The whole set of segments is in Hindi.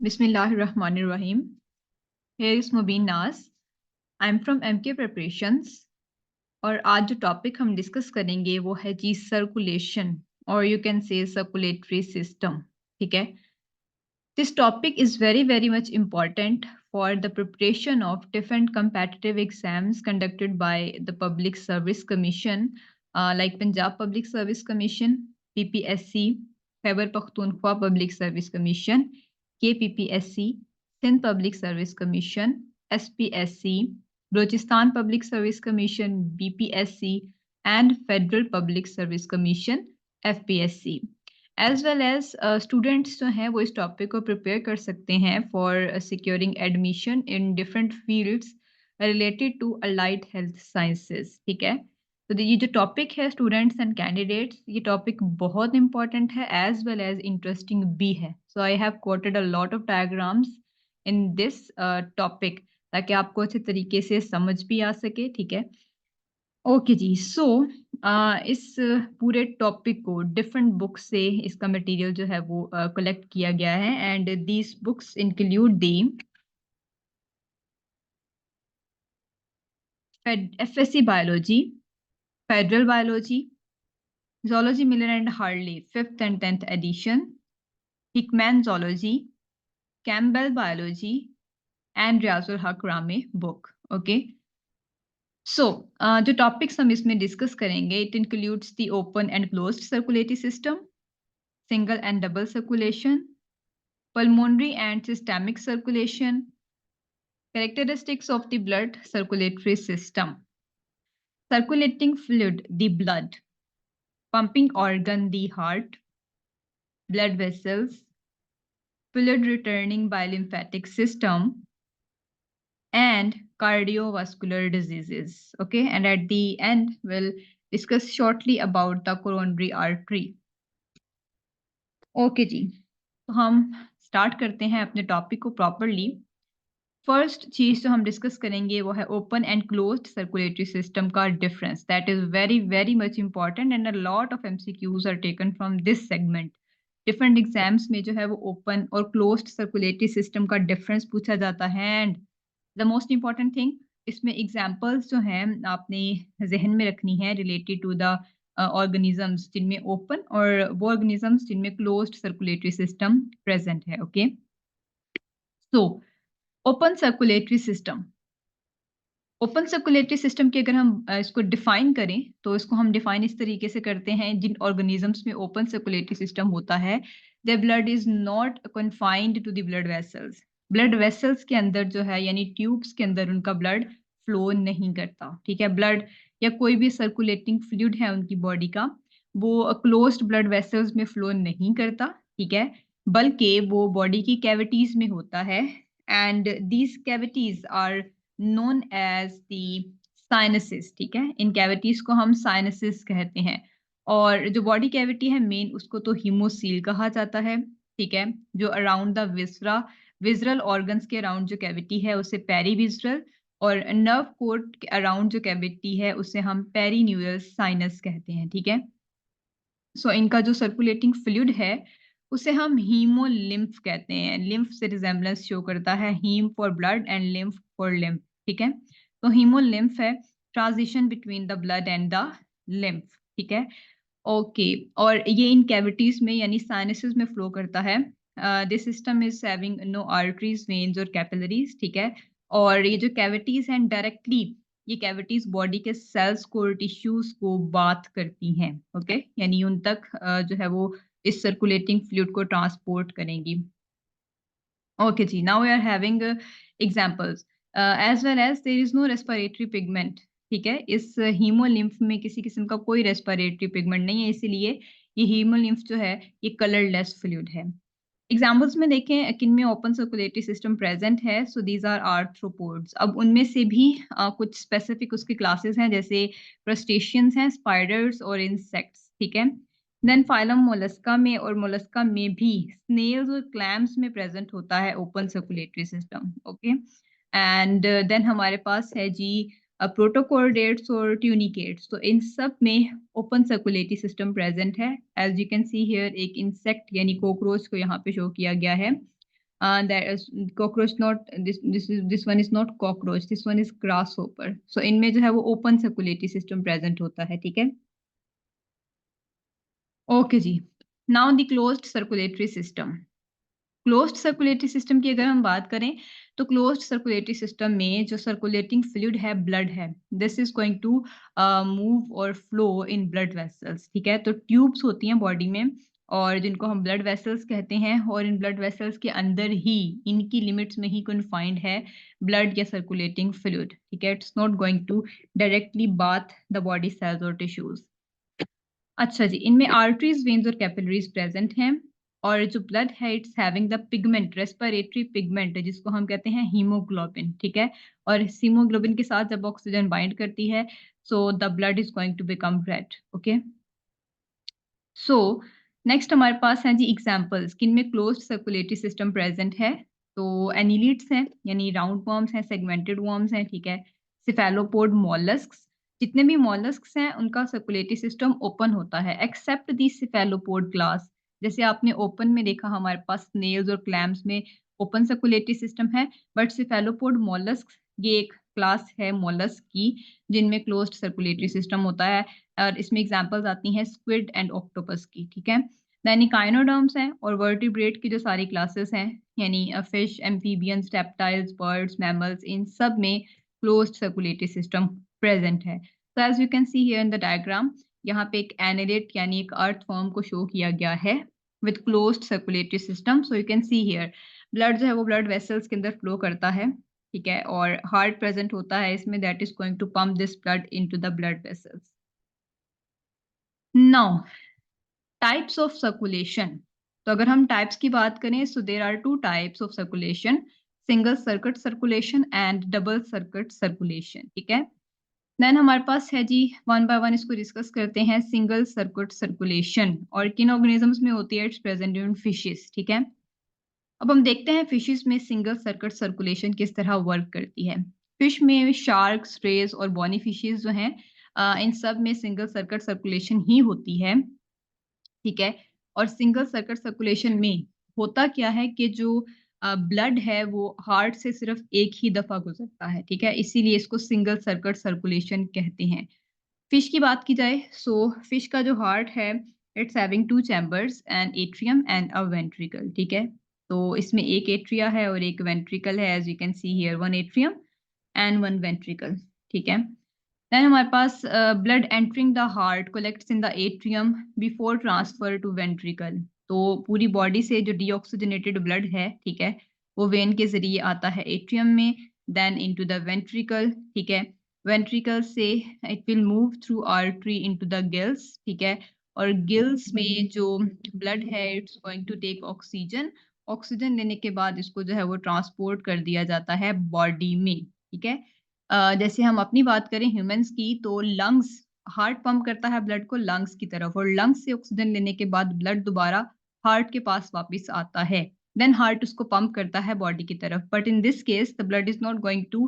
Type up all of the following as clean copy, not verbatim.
Bismillahirrahmanirrahim. Here is Mubin Nas. I'm from MK Preparations. और आज जो टॉपिक हम डिस्कस करेंगे वो है जी सर्कुलेशन और you can say circulatory system. ठीक है. This topic is very much important for the preparation of different competitive exams conducted by the Public Service Commission, like Punjab Public Service Commission, PPSC, Khyber Pakhtunkhwa Public Service Commission, KPPSC, Sindh Public Service Commission, SPSC, Balochistan Public Service Commission, BPSC, and Federal Public Service Commission, FPSC. As well as students जो हैं वो इस टॉपिक को प्रिपेयर कर सकते हैं for securing admission in different fields related to allied health sciences. ठीक है. तो ये जो टॉपिक है स्टूडेंट्स एंड कैंडिडेट्स, ये टॉपिक बहुत इंपॉर्टेंट है एज वेल एज इंटरेस्टिंग भी है. So I have quoted a lot of diagrams in this topic ताकि आपको अच्छे तरीके से समझ भी आ सके. ठीक है. ओके जी. सो इस पूरे टॉपिक को डिफरेंट बुक्स से इसका मटेरियल जो है वो कलेक्ट किया गया है and these books include the FSc biology, federal biology, zoology Miller and Harley 5th and 10th edition, Hickman zoology, Campbell biology and Riazul Haq Rame book. Okay. सो जो टॉपिक्स हम इसमें डिस्कस करेंगे it includes the open and closed circulatory system, single and double circulation, pulmonary and systemic circulation, characteristics of the blood circulatory system, circulating fluid, the blood, pumping organ, the heart, blood vessels, fluid returning by lymphatic system, and cardiovascular diseases. Okay, and at the end we'll discuss shortly about the coronary artery. Okay जी, तो हम स्टार्ट करते हैं अपने टॉपिक को प्रॉपरली. फर्स्ट चीज जो हम डिस्कस करेंगे वो है open and closed circulatory system का difference. That is very much important and a lot of MCQs are taken from this segment. Different exams में जो है वो ओपन और क्लोज्ड सर्कुलेटरी सिस्टम का डिफरेंस पूछा जाता है and the most important thing इसमें एग्जाम्पल्स जो हैं आपने जहन में रखनी है रिलेटेड टू द ऑर्गेनिजम्स जिनमें ओपन और वो ऑर्गेनिजम्स जिनमें क्लोज्ड सर्कुलेटरी सिस्टम प्रेजेंट है. Okay. So open circulatory system. Open circulatory system की अगर हम इसको डिफाइन करें तो इसको हम डिफाइन इस तरीके से करते हैं जिन ऑर्गेनिजम्स में ओपन सर्कुलेटरी सिस्टम होता है the blood is not confined to the blood vessels. Blood vessels के अंदर जो है यानी ट्यूब्स के अंदर उनका ब्लड फ्लो नहीं करता. ठीक है. ब्लड या कोई भी सर्कुलेटिंग फ्लूइड है उनकी बॉडी का वो क्लोज्ड ब्लड वेसल्स में फ्लो नहीं करता. ठीक है. बल्कि वो बॉडी की कैविटीज में होता है and these cavities are known as the sinuses. ठीक है. इन कैविटीज को हम साइनसिस कहते हैं और जो बॉडी कैविटी है मेन उसको तो हीमोसील कहा जाता है. ठीक है. जो around the viscera visceral organs के अराउंड जो कैविटी है उसे पेरीविजरल और नर्व कोड के अराउंड जो कैविटी है उसे हम पेरीन्यूरल साइनस कहते हैं. ठीक है. सो इनका जो सर्कुलेटिंग फ्लूइड है उसे हम हीमोलिम्फ कहते हैं. लिम्फ से रिजेम्बलेंस शो करता है haem for blood and lymph for lymph. ठीक है. तो हीमोलिम्फ है transition between the blood and the lymph. ठीक है. ओके. और ये इन कैविटीज में यानी साइनसेस में फ्लो करता है. This system is having no arteries, veins और कैपिलरीज. ठीक है. और ये जो कैविटीज हैं डायरेक्टली ये कैविटीज बॉडी के सेल्स को और टिश्यूज को बात करती हैं. ओके. यानी उन तक जो है वो इस सर्कुलेटिंग फ्लूइड को ट्रांसपोर्ट करेंगी. ओके जी. Now we are having examples as well as there is no respiratory pigment. ठीक है. इस हीमोलिम्फ में किसी किस्म का कोई रेस्पिरेटरी पिगमेंट नहीं है इसीलिए ये हीमोलिम्फ जो है ये कलरलेस फ्लूइड है. एग्जाम्पल्स में देखें किन में ओपन सर्कुलेटरी सिस्टम प्रेजेंट है. So these are arthropods. अब उनमें से भी कुछ स्पेसिफिक उसकी क्लासेस हैं जैसे क्रस्टेशियंस हैं, स्पाइडर्स और इंसेक्ट्स. ठीक है. देन फाइलम मोलस्का में और मोलस्का में भी स्नेल्स और क्लैम्स में प्रेजेंट होता है open circulatory system. Okay. And then हमारे पास है जी प्रोटोकोर्डेट्स और ट्यूनिकेट्स. तो इन सब में ओपन सर्कुलेटरी सिस्टम प्रेजेंट है. As you can see here एक इंसेक्ट यानी कॉकरोच को यहाँ पे शो किया गया है. that is cockroach not this one is not cockroach, this one is grasshopper. So इनमें जो है वो ओपन सर्कुलेटरी सिस्टम प्रेजेंट होता है, ठीक है। ओके जी, now the closed circulatory system. Closed circulatory system की अगर हम बात करें तो क्लोज्ड सर्कुलेटरी सिस्टम में जो सर्कुलेटिंग फ्लूइड है, ब्लड है, this is going to move और फ्लो इन ब्लड वेसल्स, ठीक है। तो ट्यूब्स होती हैं बॉडी में और जिनको हम ब्लड वेसल्स कहते हैं, और इन ब्लड वेसल्स के अंदर ही, इनकी लिमिट्स में ही कन्फाइंड है ब्लड या सर्कुलेटिंग फ्लूइड, ठीक है। It's not going to directly bathe the body cells और टिश्यूज। अच्छा जी, इनमें आर्टरीज, वेन्स और कैपिलरीज प्रेजेंट हैं, और जो ब्लड है it's having the pigment, respiratory pigment, जिसको हम कहते हैं हीमोग्लोबिन, ठीक है। और इस हीमोग्लोबिन के साथ जब ऑक्सीजन बाइंड करती है, so the blood is going to become red, okay. So next हमारे पास हैं जी एग्जांपल्स, किनमें क्लोज्ड सर्कुलेटरी सिस्टम प्रेजेंट है। तो एनिलिड्स हैं, यानी राउंड वर्म्स हैं, सेगमेंटेड वर्म्स हैं, ठीक है। सिफेलोपोड मोलस्क्स, जितने भी मोलस्क्स हैं उनका सर्कुलेटरी सिस्टम ओपन होता है एक्सेप्ट दी सिफेलोपोड क्लास। जैसे आपने ओपन में देखा हमारे पास स्नेल्स और क्लैम्स में ओपन सर्कुलेटरी सिस्टम है, बट सिफेलोपोड मोलस्क ये एक क्लास है मोलस्क की जिनमें क्लोज्ड सर्कुलेटरी सिस्टम होता है, और इसमें एग्जांपल्स आती हैं स्क्विड एंड ऑक्टोपस की, ठीक है। देन इकाइनोडर्म्स हैं और वर्टिब्रेट की जो सारी क्लासेस हैं, यानी fish, amphibians, reptiles, birds, mammals, इन सब में क्लोज्ड सर्कुलेटरी सिस्टम प्रेजेंट है। So as you can see here in the diagram, यहाँ पे एक एनिडेट यानी एक अर्थ फॉर्म को शो किया गया है with closed circulatory system. So you can see here blood जो है वो ब्लड वेसल्स के अंदर फ्लो करता है, ठीक है, और हार्ट प्रेजेंट होता है इसमें, that is going to pump this blood into the blood vessels. Now types of circulation. तो अगर हम टाइप्स की बात करें, so there are two types of circulation, single circuit circulation and double circuit circulation, ठीक है। देन हमारे पास है जी, वन बाय वन इसको डिस्कस करते हैं। सिंगल सर्किट सर्कुलेशन और किन ऑर्गेनिजम्स में होती है, इट्स प्रेजेंट इन फिशेस, ठीक है। अब हम देखते हैं फिशेस में सिंगल सर्किट सर्कुलेशन किस तरह वर्क करती है। फिश में शार्क्स, रेज और बॉनी फिशेस जो हैं, इन सब में सिंगल सर्किट सर्कुलेशन ही होती है, ठीक है। और सिंगल सर्किट सर्कुलेशन में होता क्या है कि जो ब्लड है वो हार्ट से सिर्फ एक ही दफा गुजरता है, ठीक है, इसीलिए इसको सिंगल सर्किट सर्कुलेशन कहते हैं। फिश की बात की जाए, सो फिश का जो हार्ट है it's having two chambers, and atrium and a ventricle, ठीक है। तो इसमें एक एट्रिया है और एक वेंट्रिकल है, as you can see here, one atrium and one ventricle, ठीक है। देन हमारे पास blood entering the heart collects in the atrium before transfer to ventricle. तो पूरी बॉडी से जो डीऑक्सीजनेटेड ब्लड है, ठीक है, वो वेन के जरिए आता है एट्रियम में, देन इनटू द वेंट्रिकल, ठीक है। वेंट्रिकल से it will move through artery into the gills, ठीक है। और गिल्स में जो ब्लड है it's going to take oxygen, oxygen लेने के बाद इसको जो है वो ट्रांसपोर्ट कर दिया जाता है बॉडी में, ठीक है। जैसे हम अपनी बात करें ह्यूमंस की, तो लंग्स, हार्ट पंप करता है ब्लड को लंग्स की तरफ, और लंग्स से ऑक्सीजन लेने के बाद ब्लड दोबारा हार्ट के पास वापस आता है, देन हार्ट उसको पंप करता है बॉडी की तरफ। But in this case the blood is not going to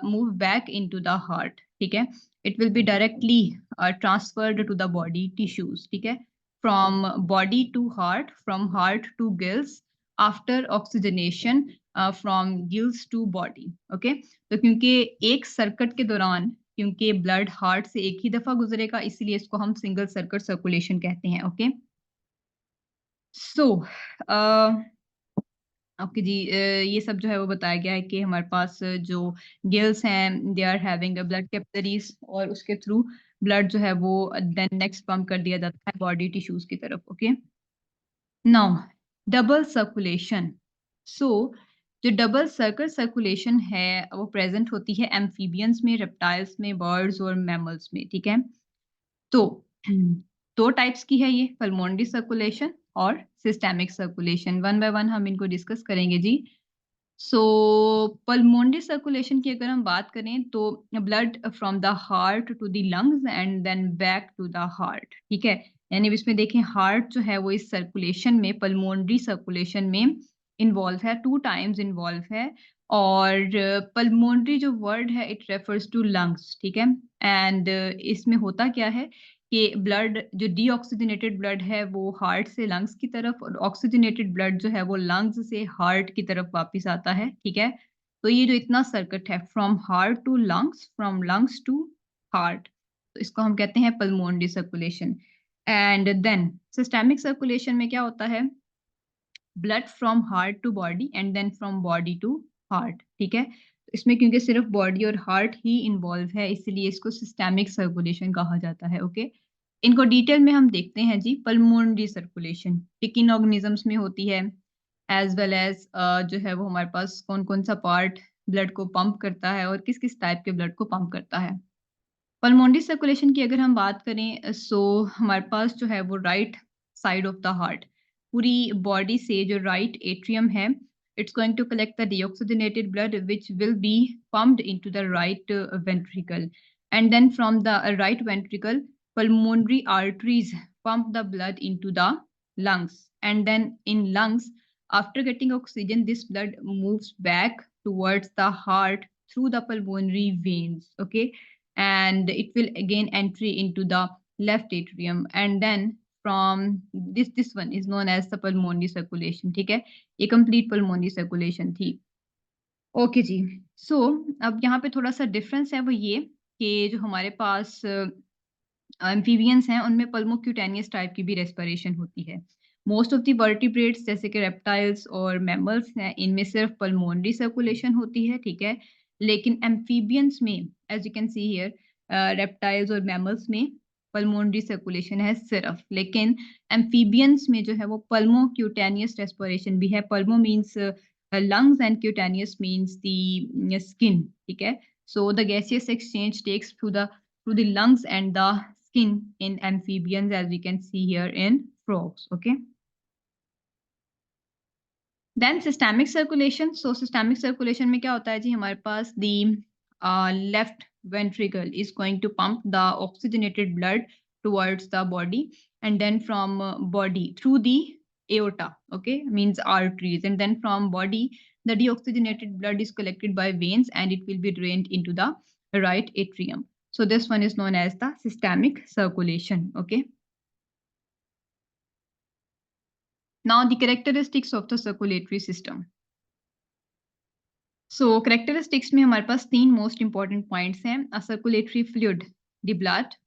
move back into the heart, ठीक है। It will be directly transferred to the body tissues, ठीक है, from body to heart, from heart to gills, after oxygenation, from gills to body, okay. तो क्योंकि एक सर्किट के दौरान, क्योंकि ब्लड हार्ट से एक ही दफा गुजरेगा, इसीलिए इसको हम सिंगल सर्किट सर्कुलेशन कहते हैं, ओके। सो ओके जी, ये सब जो है वो बताया गया है कि हमारे पास जो गिल्स हैं they are having a blood capillaries, और उसके थ्रू ब्लड जो है वो देन नेक्स्ट पंप कर दिया जाता है बॉडी टिश्यूज की तरफ, okay. Now double circulation. So जो डबल सर्किट सर्कुलेशन है वो प्रेजेंट होती है एम्फीबियंस में, रेप्टाइल्स में, बर्ड्स और मैमल्स में, ठीक है। तो दो टाइप्स की है ये, पल्मोनरी सर्कुलेशन और systemic circulation. One by one हम इनको डिस्कस करेंगे जी। सो पल्मोनरी सर्कुलेशन की अगर हम बात करें, तो blood from the heart to the lungs and then back to the heart, ठीक है। यानी इसमें देखें हार्ट जो है वो इस सर्कुलेशन में, पल्मोनरी सर्कुलेशन में इन्वॉल्व है, टू टाइम्स इन्वॉल्व है। और पल्मोनरी जो वर्ड है इट रेफर्स टू लंग्स, ठीक है। एंड इसमें होता क्या है कि ब्लड जो डीऑक्सीजनेटेड ब्लड है वो हार्ट से लंग्स की तरफ और ऑक्सीजनेटेड ब्लड जो है वो लंग्स से हार्ट की तरफ वापस आता है, ठीक है? तो ये जो इतना सर्किट है from heart to lungs, from lungs to heart, तो इसको हम कहते हैं pulmonary circulation. And then systemic circulation में क्या होता है? Blood from heart to body and then from body to heart, ठीक है? तो इसमें क्योंकि सिर्फ बॉडी और हार्ट ही इन्वॉल्व है, इसलिए इसको सिस्टेमिक सर्कुलेशन कहा जाता है, ओके? इनको डिटेल में हम देखते हैं जी। पल्मोनरी सर्कुलेशन किन ऑर्गेनिजम्स में होती है, एज वेल एज जो है वो हमारे पास कौन कौन सा पार्ट ब्लड को पंप करता है और किस किस टाइप के ब्लड को पंप करता है। पल्मोनरी सर्कुलेशन की अगर हम बात करें सो हमारे पास जो है वो right side of the heart, पूरी बॉडी से जो राइट एट्रियम है, it's going to collect the deoxygenated blood which will be pumped into the right ventricle, and then from the right ventricle pulmonary arteries pump the blood into the lungs, and then in lungs after getting oxygen this blood moves back towards the heart through the pulmonary veins, okay, and it will again entry into the left atrium, and then from this one is known as the pulmonary circulation, ठीक है? ये complete pulmonary circulation थी। ओके जी। सो अब यहाँ पे थोड़ा सा डिफरेंस है वो ये कि जो हमारे पास एम्फीबियंस हैं उनमें पल्मोक्यूटेनियस टाइप की भी रेस्पिरेशन होती है। मोस्ट ऑफ द वर्टिब्रेट्स जैसे कि रेप्टाइल्स और मैमल्स हैं, इनमें सिर्फ पल्मोनरी सर्कुलेशन होती है, ठीक है? लेकिन एम्फीबियंस में as you can see here, reptiles और मैमल्स में पल्मोनरी सर्कुलेशन है सिर्फ, लेकिन एम्फीबियंस में जो है वो पल्मोक्यूटेनियस रेस्पिरेशन भी है। Pulmo means lungs and cutaneous means the skin, ठीक है? So the gaseous exchange takes through the lungs and the skin in amphibians, as we can see here in frogs, okay? Then systemic circulation. So systemic circulation में क्या होता है जी? हमारे पास the left ventricle is going to pump the oxygenated blood towards the body, and then from body through the aorta, okay, means arteries, and then from body the deoxygenated blood is collected by veins and it will be drained into the right atrium. So this one is known as the systemic circulation, okay? Now the characteristics of the circulatory system. So characteristics में हमारे पास 3 most important points हैं: a circulatory fluid, the blood;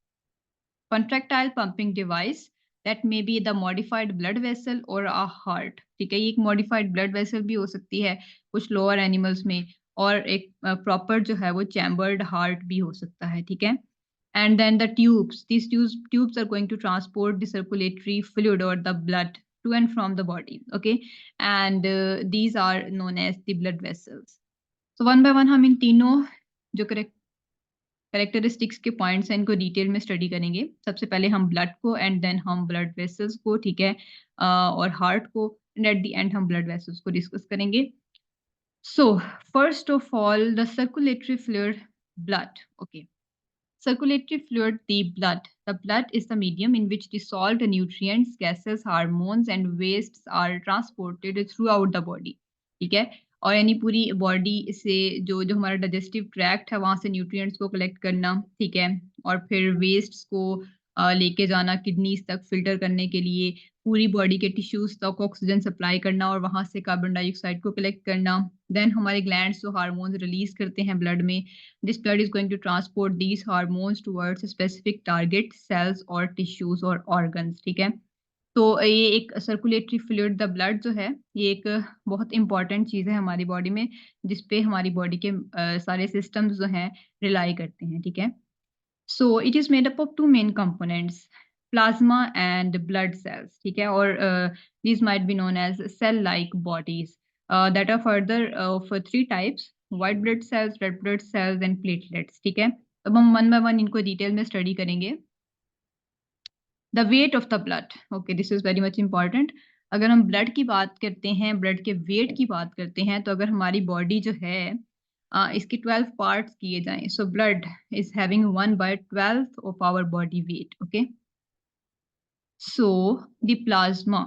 contractile pumping device, that may be the modified blood vessel or a heart, ठीक है? ये एक modified blood vessel भी हो सकती है कुछ lower animals में, और एक proper जो है वो chambered heart भी हो सकता है, ठीक है? And then the tubes, these tubes are going to transport the circulatory fluid or the blood to and from the body, okay, and these are known as the blood vessels. So one by one हम इन तीनों जो कैरेक्टरिस्टिक्स के पॉइंट्स हैं इनको डिटेल में स्टडी करेंगे। सबसे पहले हम ब्लड को एंड देन हम ब्लड वेसल्स को, ठीक है, और हार्ट को, एंड एट द एंड हम ब्लड वेसल्स को डिस्कस करेंगे। सो first of all the circulatory fluid, blood, okay. Circulatory fluid, the blood. The blood is the medium in which dissolved nutrients, gases, hormones, and wastes are transported throughout the body. ठीक है? और यानी पूरी बॉडी से जो जो हमारा डाइजेस्टिव ट्रैक्ट है वहां से न्यूट्रिएंट्स को कलेक्ट करना, ठीक है, और फिर वेस्ट्स को लेके जाना किडनीज तक फिल्टर करने के लिए, पूरी बॉडी के टिश्यूज तक ऑक्सीजन सप्लाई करना और वहां से कार्बन डाइऑक्साइड को कलेक्ट करना। देन हमारे ग्लैंड्स जो हार्मोन्स रिलीज करते हैं ब्लड में, this blood is going to transport these hormones towards specific target cells or tissues or organs, ठीक है? तो ये एक सर्कुलेटरी फ्लूइड द ब्लड जो है ये एक बहुत इंपॉर्टेंट चीज है हमारी बॉडी में, जिसपे हमारी बॉडी के सारे सिस्टम्स जो हैं रिलाई करते हैं, ठीक है? So it is made up of two main components, plasma and blood cells, ठीक है, और these might be known as cell like bodies that are further of 3 types: white blood cells, red blood cells and platelets, ठीक है? अब हम वन बाय वन इनको डिटेल में स्टडी करेंगे। The weight of the blood, okay, this is very much important. अगर हम ब्लड की बात करते हैं, ब्लड के वेट की बात करते हैं, तो अगर हमारी बॉडी जो है इसके 12 पार्ट्स किए जाएं, so blood is having 1/12 of our body weight, okay. So the plasma,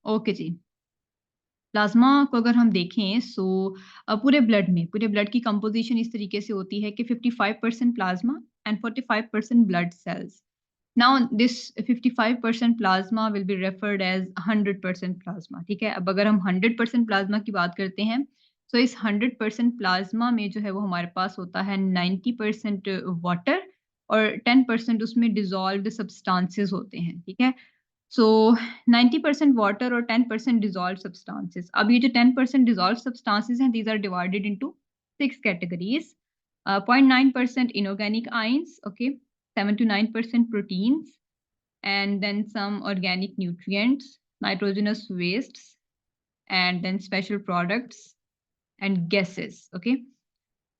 okay जी, प्लाज्मा को अगर हम देखें सो पूरे ब्लड की कंपोजिशन इस तरीके से होती है कि 55% plasma, and 45% blood cells. Now this 55% plasma will be referred as 100% plasma. ठीक है, अब अगर हम 100% प्लाज्मा की बात करते हैं तो इस 100% प्लाज्मा में जो है वो हमारे पास होता है 90% वाटर और 10% उसमें डिजॉल्व्ड सब्सटेंसेस होते हैं। ठीक है, सो 90% वाटर और 10% डिजॉल्व्ड सब्सटेंसेस। अब ये जो 10% डिजॉल्व्ड सब्सटेंसेस हैं, these are divided into 6 categories. 0.9% inorganic ions, okay, 7 to 9% proteins, and then some organic nutrients, nitrogenous wastes, and then special products and gases, okay.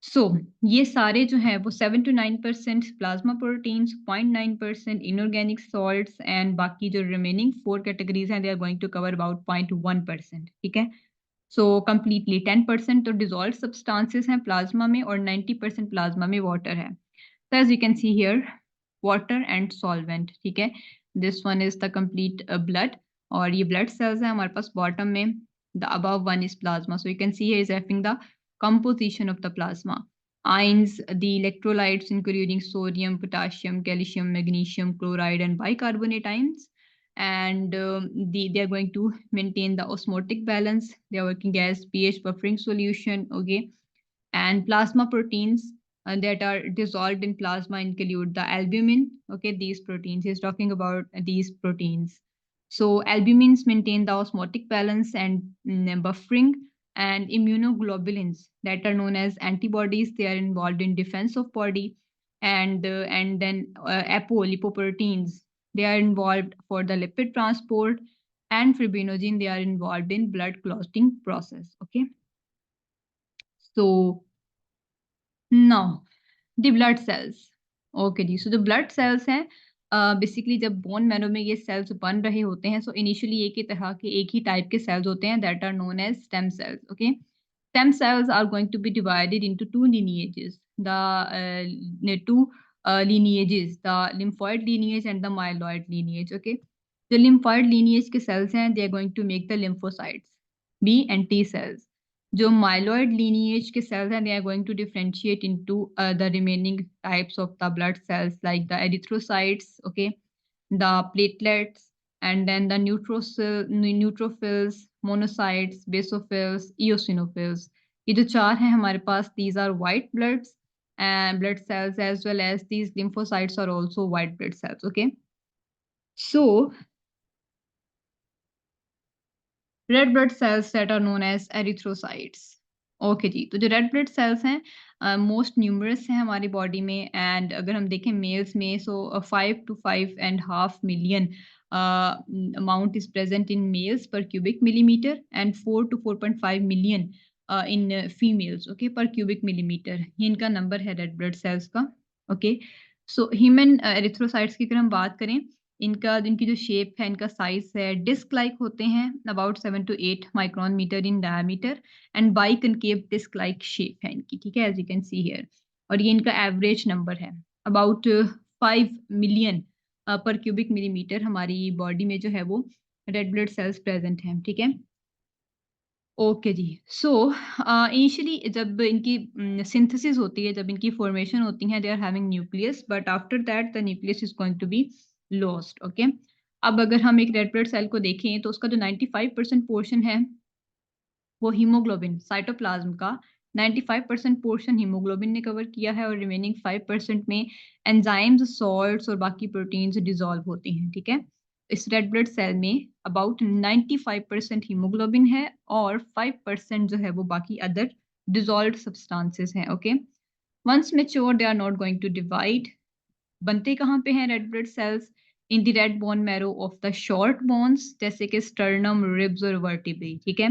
So ये सारे जो हैं वो 7 to 9% plasma proteins, 0.9% inorganic salts and बाकी जो रिमेनिंग 4 कैटेगरीज हैं they are going to cover about 0.1%। ठीक है, सो कंप्लीटली 10% तो डिजॉल्व सब्सटेंसेस हैं प्लाज्मा में और 90% प्लाज्मा में वाटर है। So as you can see here, water and solvent, ठीक है, this one is the complete blood और ये blood cells है हमारे पास bottom में, the above one is plasma. So you can see here is having the composition of the plasma. Ions, the electrolytes including sodium, potassium, calcium, magnesium, chloride and bicarbonate ions. And they are going to maintain the osmotic balance. They are working as pH buffering solution, okay. And plasma proteins that are dissolved in plasma include the albumin. Okay, these proteins, he's talking about these proteins. So albumins maintain the osmotic balance and buffering, and immunoglobulins that are known as antibodies, they are involved in defense of body. And then apolipoproteins, they are involved for the lipid transport, and fibrinogen, they are involved in blood clotting process. Okay, so now the blood cells. Okay जी, सो जो ब्लड सेल्स हैं बेसिकली जब बोन मैरो में ये सेल्स बन रहे होते हैं, सो इनिशियली एक ही तरह के एक ही टाइप के सेल्स होते हैं that are known as stem cells. Okay, stem cells are going to be divided into two lineages, the two lineages, the lymphoid lineage and the myeloid lineage. Okay, the lymphoid lineage के cells हैं they are going to make the lymphocytes, B and T cells. जो myeloid lineage के cells हैं they are going to differentiate into the remaining types of the blood cells like the erythrocytes, okay, the platelets, and then the neutrophils, monocytes, basophils, eosinophils. ये जो चार हैं हमारे पास, these are white bloods and blood cells, as well as these lymphocytes are also white blood cells. Okay, so red blood cells that are known as erythrocytes. Okay जी, तो जो रेड ब्लड सेल्स हैं मोस्ट न्यूमरस हैं हमारी बॉडी में, एंड अगर हम देखें मेल्स में so 5 to 5.5 million amount is present in males per cubic millimetre एंड 4 to 4.5 million in females, okay, per cubic millimetre. ये इनका नंबर है रेड ब्लड सेल्स का। ओके, सो ह्यूमन एरिथ्रोसाइट्स की अगर हम बात करें, इनकी जो शेप है, इनका साइज है, डिस्क लाइक होते हैं, about 7 to 8 micron metre in diameter, and biconcave disc like shape है इनकी। ठीक है, एज यू कैन सी हियर, और ये इनका एवरेज नंबर है about 5 million per cubic millimetre हमारी बॉडी में जो है वो रेड ब्लड सेल्स प्रेजेंट हैं। ठीक है, ओके जी, सो इनिशियली जब इनकी सिंथेसिस होती है, जब इनकी फॉर्मेशन होती है, they are having nucleus, but after that the nucleus is going to be lost. Okay, अब अगर हम एक रेड ब्लड सेल को देखें तो उसका जो 95% पोर्शन है वो हीमोग्लोबिन, साइटोप्लाज्म का 95% पोर्शन हीमोग्लोबिन ने कवर किया है, और रिमेनिंग 5% में एंजाइम्स, सॉल्ट्स और बाकी प्रोटीन्स डिसॉल्व होते हैं। ठीक है, इस रेड ब्लड सेल में अबाउट 95% हीमोग्लोबिन है और 5% जो है वो बाकी अदर डिसॉल्व्ड सब्सटेंसेस हैं। Okay, once mature they are not going to divide. बनते कहाँ पे हैं red blood cells? In the red bone marrow of the short bones, जैसे कि स्टर्नम, रिब्स और वर्टिब्रे। ठीक है,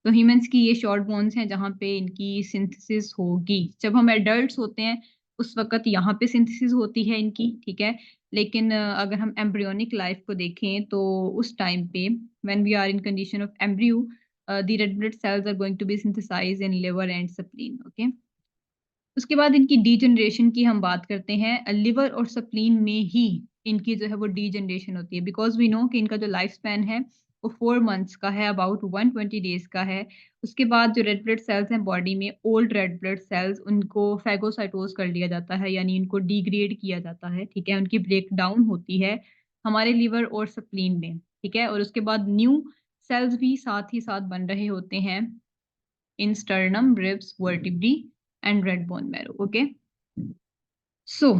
तो ह्यूमंस की ये शॉर्ट बोन्स हैं जहाँ पे इनकी सिंथेसिस होगी। जब हम एडल्ट्स होते हैं उस वक्त यहाँ पे सिंथेसिस होती है इनकी। ठीक है, लेकिन अगर हम एम्ब्रियोनिक लाइफ को देखें तो उस टाइम पे when we are in condition of embryo, the red blood cells are going to be synthesised in liver and spleen. Okay, उसके बाद इनकी डीजनरेशन की हम बात करते हैं। लिवर और स्प्लीन में ही इनकी जो है वो डीजनरेशन होती है, बिकॉज वी नो कि इनका जो लाइफ स्पैन है वो 4 मंथ्स का है, अबाउट 120 डेज़ का है। उसके बाद जो रेड ब्लड सेल्स हैं बॉडी में, ओल्ड रेड ब्लड सेल्स, उनको फेगोसाइटोज़ कर लिया जाता है, यानी इनको डिग्रेड किया जाता है, ठीक है? उनकी ब्रेकडाउन होती है हमारे लिवर और स्प्लीन में, ठीक है? और उसके बाद न्यू सेल्स भी साथ ही साथ बन रहे होते हैं in sternum, ribs, vertebrae and red bone marrow, okay? So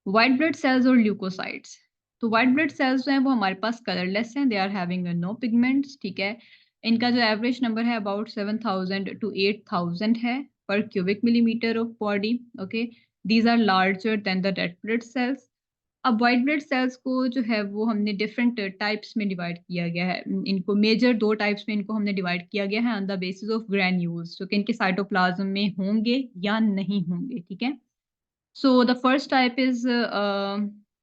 white blood cells और ल्यूकोसाइट्स। तो व्हाइट ब्लड सेल्स जो हैं वो हमारे पास कलरलेस हैं, they are having no pigments, ठीक है? इनका जो एवरेज नंबर है अबाउट 7000 टू 8000 है per cubic millimetre of body, okay? These are larger than the red blood cells. अब व्हाइट ब्लड सेल्स को जो है वो हमने डिफरेंट टाइप्स में डिवाइड किया गया है। इनको मेजर 2 टाइप्स में इनको हमने डिवाइड किया गया है on the basis of granules, जो कि इनके साइटोप्लाज्म में होंगे या नहीं होंगे, ठीक है? So the first type is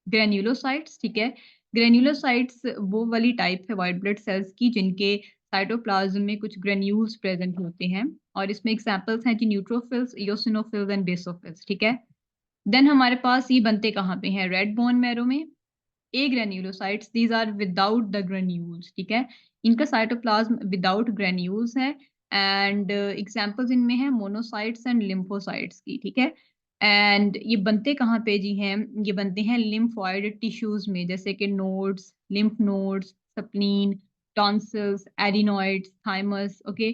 granulocytes, ठीक है? ग्रेन्युलोसाइट्स वो वाली टाइप है व्हाइट ब्लड सेल्स की जिनके साइटोप्लाज्म में कुछ ग्रेन्यूल्स प्रेजेंट होते हैं और इसमें एग्जांपल्स हैं जी न्यूट्रोफिल्स, इओसिनोफिल्स एंड बेसोफिल्स, ठीक है? देन हमारे पास ये बनते कहाँ पे हैं? रेड बोन मैरो में। Agranulocytes, these are without the granules, ठीक है? इनका साइटोप्लाज्म विदाउट ग्रेन्यूल्स है एंड एग्जांपल्स इनमें हैं मोनोसाइट्स एंड लिम्फोसाइट्स की, ठीक है? एंड ये बनते कहाँ पे जी हैं? ये बनते हैं लिम्फोइड टिश्यूज में, जैसे कि nodes, lymph nodes, spleen, tonsils, adenoids, thymus, okay?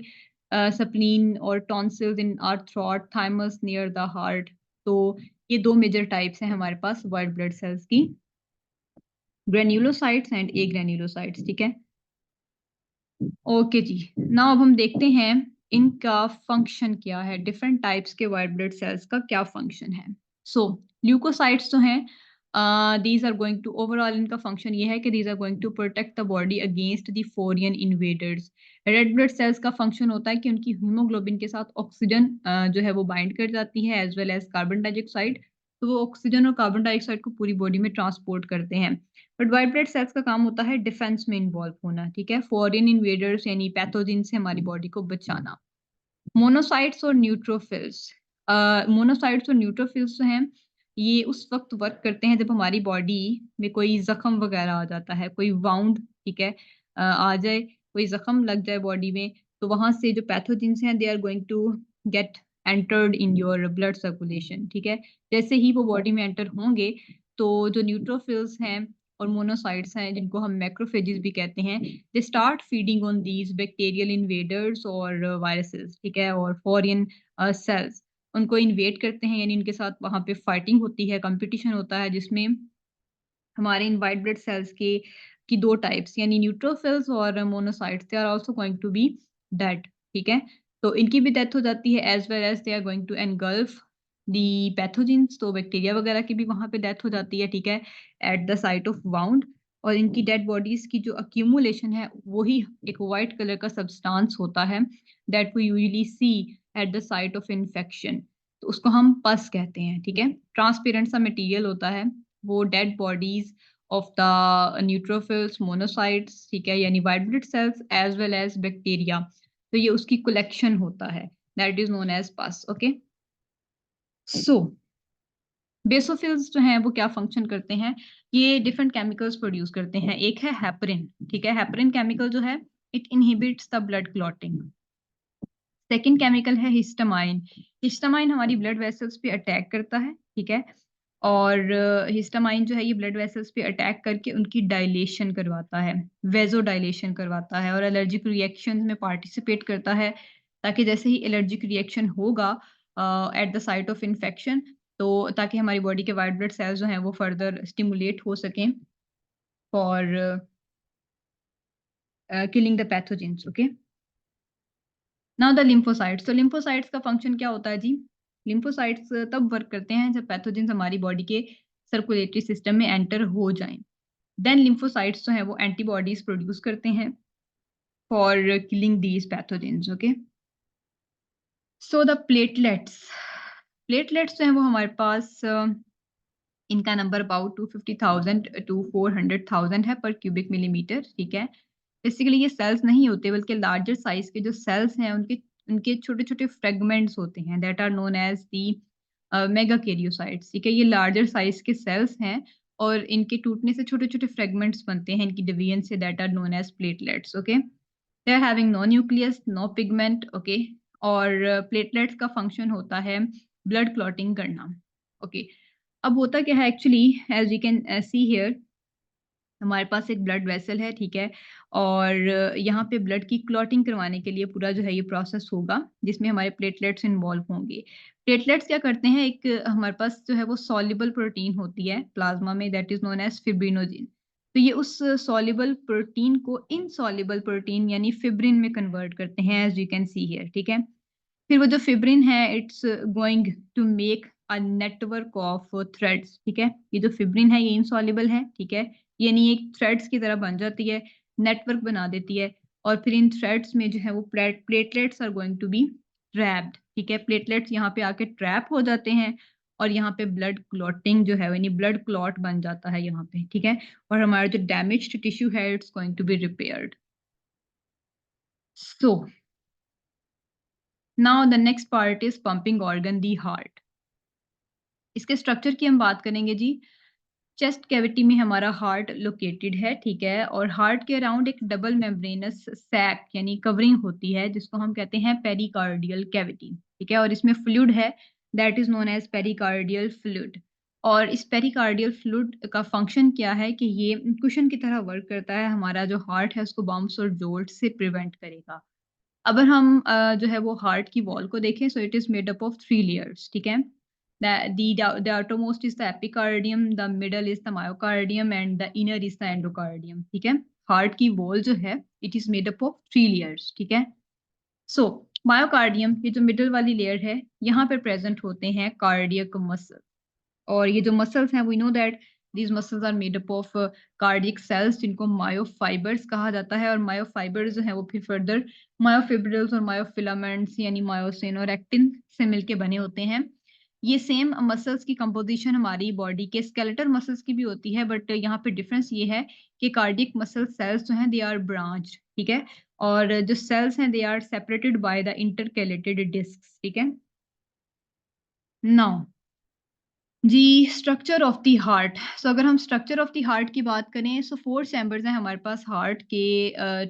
Spleen और tonsils in our throat, thymus near the heart. तो ये 2 मेजर टाइप्स हैं हमारे पास व्हाइट ब्लड सेल्स की, ग्रेन्युलोसाइट्स एंड एग्रेन्युलोसाइट्स, ठीक है? ओके जी। नाउ अब हम देखते हैं इनका फंक्शन क्या है, डिफरेंट टाइप्स के व्हाइट ब्लड सेल्स का क्या फंक्शन है। सो ल्यूकोसाइट्स जो हैं these are going to, overall इनका फंक्शन ये है कि these are going to protect the body against the foreign invaders. Red blood cells का फंक्शन होता है कि उनकी हीमोग्लोबिन के साथ ऑक्सीजन जो है वो बाइंड कर जाती है as well as carbon dioxide, तो वो ऑक्सीजन और कार्बन डाइऑक्साइड को पूरी बॉडी में ट्रांसपोर्ट करते हैं। बट व्हाइट ब्लड सेल्स का काम होता है डिफेंस में इन्वॉल्व होना, ठीक है? फॉरेन इन्वेडर्स यानी पैथोजन से हमारी बॉडी को बचाना। मोनोसाइट्स और न्यूट्रोफिल्स, मोनोसाइट्स और न्यूट्रोफिल्स जो हैं ये उस वक्त वर्क करते हैं जब हमारी बॉडी में कोई जख्म वगैरह आ जाता है, कोई वाउंड, ठीक है? आ जाए, कोई जख्म लग जाए बॉडी में, तो वहां से जो पैथोजेंस हैं they are going to get entered in your blood circulation, ठीक है? जैसे ही वो बॉडी में एंटर होंगे तो जो न्यूट्रोफिल्स हैं और मोनोसाइट्स हैं जिनको हम मैक्रोफेजेस भी कहते हैं, they start feeding on these bacterial invaders और वायरसेस, ठीक है? और फॉरेन सेल्स उनको इन्वेड करते हैं, यानी इनके साथ वहाँ पे फाइटिंग होती है, कंपटीशन होता है जिसमें हमारे इन व्हाइट ब्लड सेल्स के की 2 टाइप्स यानी न्यूट्रोफिल्स और monocytes, they are also going to be dead, ठीक है? तो इनकी भी डेथ हो जाती है as well as they are going to engulf the pathogens, तो बैक्टीरिया वगैरह की भी वहाँ पे डेथ हो जाती है, ठीक है? Eight the site of wound. और इनकी डेड बॉडीज़ की जो अक्यूमुलेशन है, वही एक व्हाइट कलर का सब्सटेंस होता है that we usually see at the site of infection, तो उसको हम पस कहते हैं, ठीक है? ट्रांसपेरेंट सा मटेरियल होता है, वो dead bodies of the neutrophils, monocytes, ठीक है? यानी white blood sales as well as bacteria, तो ये उसकी कलेक्शन होता है, दैट इज़ नोन एज़ पस, ओके? सो बेसोफिल्स जो हैं वो क्या फंक्शन करते हैं? ये डिफरेंट केमिकल्स प्रोड्यूस करते हैं। एक है हेपरिन, ठीक है? हेपरिन केमिकल जो है it inhibits the blood clotting. Second chemical है हिस्टामाइन। हिस्टामाइन हमारी ब्लड वेसल्स पे अटैक करता है, ठीक है? और हिस्टामाइन जो है ये ब्लड वेसल्स पे अटैक करके उनकी डायलेशन करवाता है, वेज़ो डायलेशन करवाता है और एलर्जिक रिएक्शंस में पार्टिसिपेट करता है, ताकि जैसे ही एलर्जिक रिएक्शन होगा at the site of infection, तो ताकि हमारी बॉडी के व्हाइट ब्लड सेल्स जो हैं वो फर्दर स्टिमुलेट हो सकें for killing the pathogens, okay? Now the lymphocytes, तो लिम्फोसाइट्स का फंक्शन क्या होता है जी? लिम्फोसाइट्स तब वर्क करते हैं जब पैथोजेंस हमारी बॉडी के सर्कुलेटरी सिस्टम में एंटर हो जाएं। देन लिम्फोसाइट्स जो हैं वो एंटीबॉडीज प्रोड्यूस करते हैं for killing these pathogens, okay? So the platelets, platelets जो हैं वो हमारे पास इनका नंबर अबाउट 250,000 टू 400,000 है पर क्यूबिक मिलीमीटर, ठीक है? बेसिकली ये सेल्स नहीं होते बल्कि लार्जर साइज के जो सेल्स हैं उनके उनके छोटे-छोटे फ्रेगमेंट्स होते हैं दैट आर नोन एज़ दी मेगाकैरियोसाइट्स, ठीक है? ये लार्जर साइज के सेल्स हैं और इनके टूटने से छोटे-छोटे फ्रेगमेंट्स बनते हैं इनकी डिवीजन से that are known as platelets, okay? They are having no nucleus, no pigment, okay? और प्लेटलेट्स का फंक्शन होता है ब्लड क्लॉटिंग करना, ओके? अब होता क्या है actually as we can C here हमारे पास एक ब्लड वेसल है, ठीक है? और यहाँ पे ब्लड की क्लॉटिंग करवाने के लिए पूरा जो है ये प्रोसेस होगा, जिसमें हमारे प्लेटलेट्स इन्वॉल्व होंगे। प्लेटलेट्स क्या करते हैं, एक हमारे पास जो है वो सॉल्युबल प्रोटीन होती है प्लाज़्मा में that is known as fibrinogen. तो ये उस सॉल्युबल प्रोटीन को इनसॉल्युबल प्रोटीन यानी फिब्रिन में कन्वर्ट करते हैं as you can see here, ठीक है? फिर वो जो फिब्रिन है it's going to make a network of threads, ठीक है? ये जो फिब्रिन है ये इनसॉल्युबल है, ठीक है? यानी एक थ्रेड्स की तरह बन जाती है, नेटवर्क बना देती है और फिर इन थ्रेड्स में जो है वो platelets are going to be trapped, ठीक है? प्लेटलेट्स यहाँ पे आके ट्रैप हो जाते हैं और यहाँ पे ब्लड क्लॉटिंग जो है यानी ब्लड क्लॉट बन जाता है यहाँ पे, ठीक है? और हमारा जो डैमेज्ड टिश्यू है it's going to be repaired. So now the next part is pumping organ the heart. इसके स्ट्रक्चर की हम बात करेंगे जी। चेस्ट कैविटी में हमारा हार्ट लोकेटेड है, ठीक है? और हार्ट के अराउंड एक डबल मेम्ब्रेनस सैक यानी कवरिंग होती है जिसको हम कहते हैं पेरिकार्डियल कैविटी, ठीक है? और इसमें फ्लूइड है that is known as pericardial fluid. और इस पेरिकार्डियल फ्लूइड का फंक्शन क्या है कि ये कुशन की तरह वर्क करता है, हमारा जो हार्ट है उसको बम्प्स और जोल्ट से प्रिवेंट करेगा। अगर हम जो है वो हार्ट की वॉल को देखें so it is made up of 3 layers, ठीक है? The outermost is the epicardium, the middle is the myocardium and the inner is the endocardium, ठीक है? हार्ट की वॉल जो है it is made up of 3 layers, ठीक है? सो मायोकार्डियम ये जो मिडल वाली लेयर है, यहाँ पे प्रेज़ेंट होते हैं कार्डियक मसल। और ये जो मसल्स हैं we know that these muscles are made up of cardiac cells जिनको मायोफाइबर्स कहा जाता है और मायोफाइबर्स जो हैं वो फिर फर्दर मायोफिब्रिल्स और मायोफिलामेंट्स यानी मायोसिन और एक्टिन से मिलके बने होते हैं। ये सेम मसल्स की कंपोज़िशन हमारी बॉडी के स्केलेटल मसल्स की भी होती है बट यहाँ पे डिफरेंस ये है कि कार्डियक मसल सेल्स जो हैं दे आर ब्रांच्ड, ठीक है? और जो सेल्स हैं they are separated by the intercalated discs, ठीक है? नाउ जी, structure of the heart. So अगर हम स्ट्रक्चर ऑफ द हार्ट की बात करें सो 4 चैम्बर्स हैं हमारे पास हार्ट के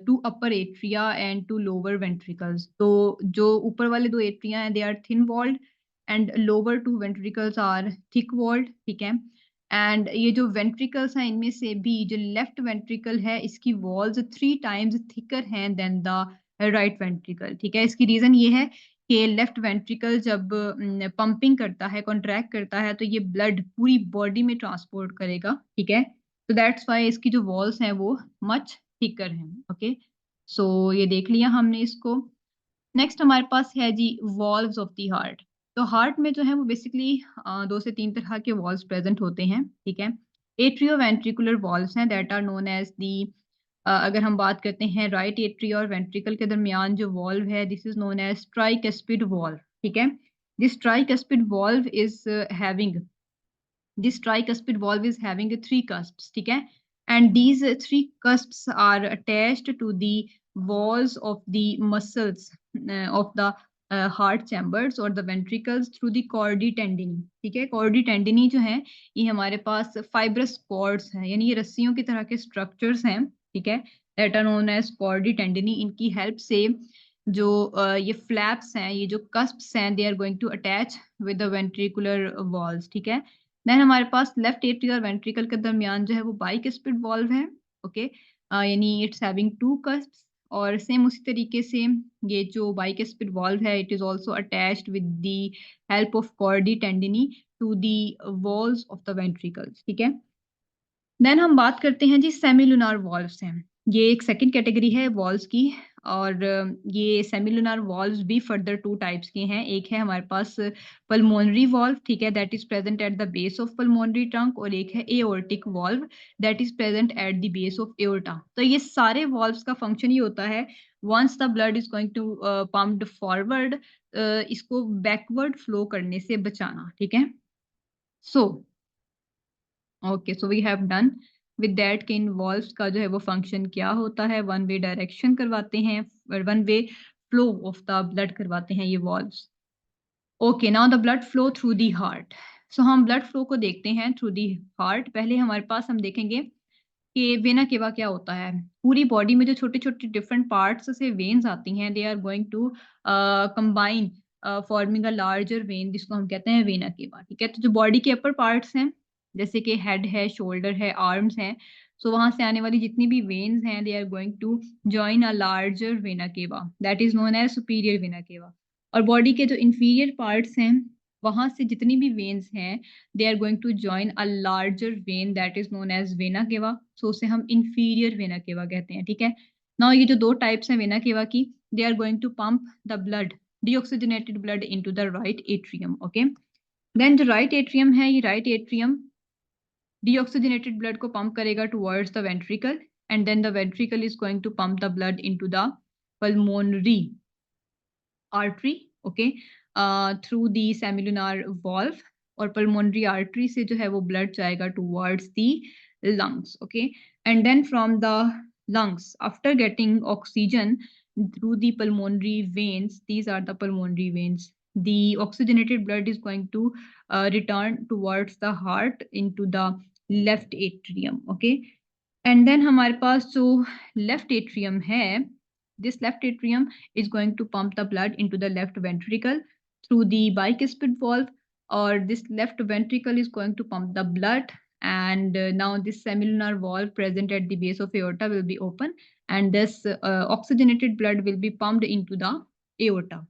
2 upper atria and 2 lower ventricles. तो जो ऊपर वाले 2 एट्रिया हैं they are thin walled and lower 2 ventricles are thick walled, ठीक है? एंड ये जो वेंट्रिकल्स हैं इनमें से भी जो लेफ्ट वेंट्रिकल है इसकी वॉल्स 3 टाइम्स थिकर हैं देन द राइट वेंट्रिकल, ठीक है? इसकी रीज़न ये है कि लेफ्ट वेंट्रिकल जब पंपिंग करता है, कॉन्ट्रैक्ट करता है, तो ये ब्लड पूरी बॉडी में ट्रांसपोर्ट करेगा, ठीक है? तो दैट्स व्हाई इसकी जो वॉल्स हैं वो मच थिकर हैं, ओके? सो ये देख लिया हमने इसको। नेक्स्ट हमारे पास है जी वॉल्व्स ऑफ द हार्ट। तो हार्ट में जो है वो बेसिकली 2 से 3 तरह के वॉल्व्स प्रेज़ेंट होते हैं, ठीक है? एट्रियोवेंट्रिकुलर वॉल्व्स हैं that are known as the अगर हम बात करते हैं राइट एट्रिया और वेंट्रिकल के दरमियान जो वॉल्व है this is known as tricuspid valve, ठीक है? This tricuspid valve is having This tricuspid valve is having three cusps, ठीक है? And these three cusps are attached to the walls of the muscles of the heart chambers or the ventricles through the chordae tendineae, ठीक है? chordae tendineae जो है ये हमारे पास fibrous cords हैं यानी ये रस्सियों की तरह के structures हैं, ठीक है? That are known as chordae tendineae इनकी help से जो ये flaps हैं, ये जो cusps हैं, they are going to attach with the ventricular walls, ठीक है? देन हमारे पास लेफ्ट एट्रिया और वेंट्रिकल के दरमियान जो है वो बाइकस्पिड वॉल्व है, ओके? यानी इट्स हैविंग 2 कस्प्स और सेम उसी तरीके से ये जो बाइकस्पिड वॉल्व है it is also attached with the help of chordae tendineae to the walls of the ventricles, ठीक है? देन हम बात करते हैं जी सेमिलुनार वॉल्व्स हैं। ये एक सेकंड कैटेगरी है वॉल्व्स की और ये सेमिलुनार वॉल्व्स भी फर्दर 2 टाइप्स के हैं। एक है हमारे पास पल्मोनरी वॉल्व, ठीक है? That is present at the base of pulmonary trunk और एक है aortic valve that is present at the base of aorta. तो ये सारे वॉल्व्स का फंक्शन ये होता है once the blood is going to pumped forward इसको बैकवर्ड फ्लो करने से बचाना, ठीक है? So okay so we have done with that कि इन्वॉल्व्स का जो है वो फंक्शन क्या होता है वन वे डायरेक्शन करवाते हैं one way flow of the blood करवाते हैं ये valves okay now the blood flow through the heart सो हम ब्लड फ्लो को देखते हैं थ्रू दी हार्ट। पहले हमारे पास हम देखेंगे कि वेना केवा क्या होता है। पूरी बॉडी में जो छोटे-छोटे डिफरेंट पार्ट्स से वेन्स आती हैं, they are going to combine forming a larger vein, जिसको हम कहते हैं वेना केवा, ठीक है? तो जो बॉडी के अपर पार्ट्स हैं, जैसे कि हेड है, शोल्डर है, आर्म्स हैं, सो वहाँ से आने वाली जितनी भी वेन्स हैं, they are going to join a larger vena cava, that is known as superior vena cava. और बॉडी के जो इंफीरियर पार्ट्स हैं, वहाँ से जितनी भी वेन्स हैं, they are going to join a larger vein that is known as vena cava, so उसे हम inferior vena cava कहते हैं, ठीक है? Now ये जो दो टाइप्स हैं वेना केवा की, they are going to pump the blood, deoxygenated blood into the right atrium, okay? Then जो right atrium है, ये right atrium deoxygenated blood को pump करेगा towards the ventricle, and then the ventricle is going to pump the blood into the pulmonary artery, okay, through the semilunar valve, और पल्मोनरी आर्टरी से जो है वो ब्लड जाएगा towards the lungs, okay, and then from the lungs after getting oxygen through the pulmonary veins, these are the pulmonary veins, the oxygenated blood is going to return towards the heart into the left atrium, okay, and then हमारे पास जो लेफ्ट एट्रियम है, this left atrium is going to pump the blood into the left ventricle through the bicuspid valve, or this left ventricle is going to pump the blood, and now this semilunar valve present at the base of aorta will be open, and this oxygenated blood will be pumped into the aorta.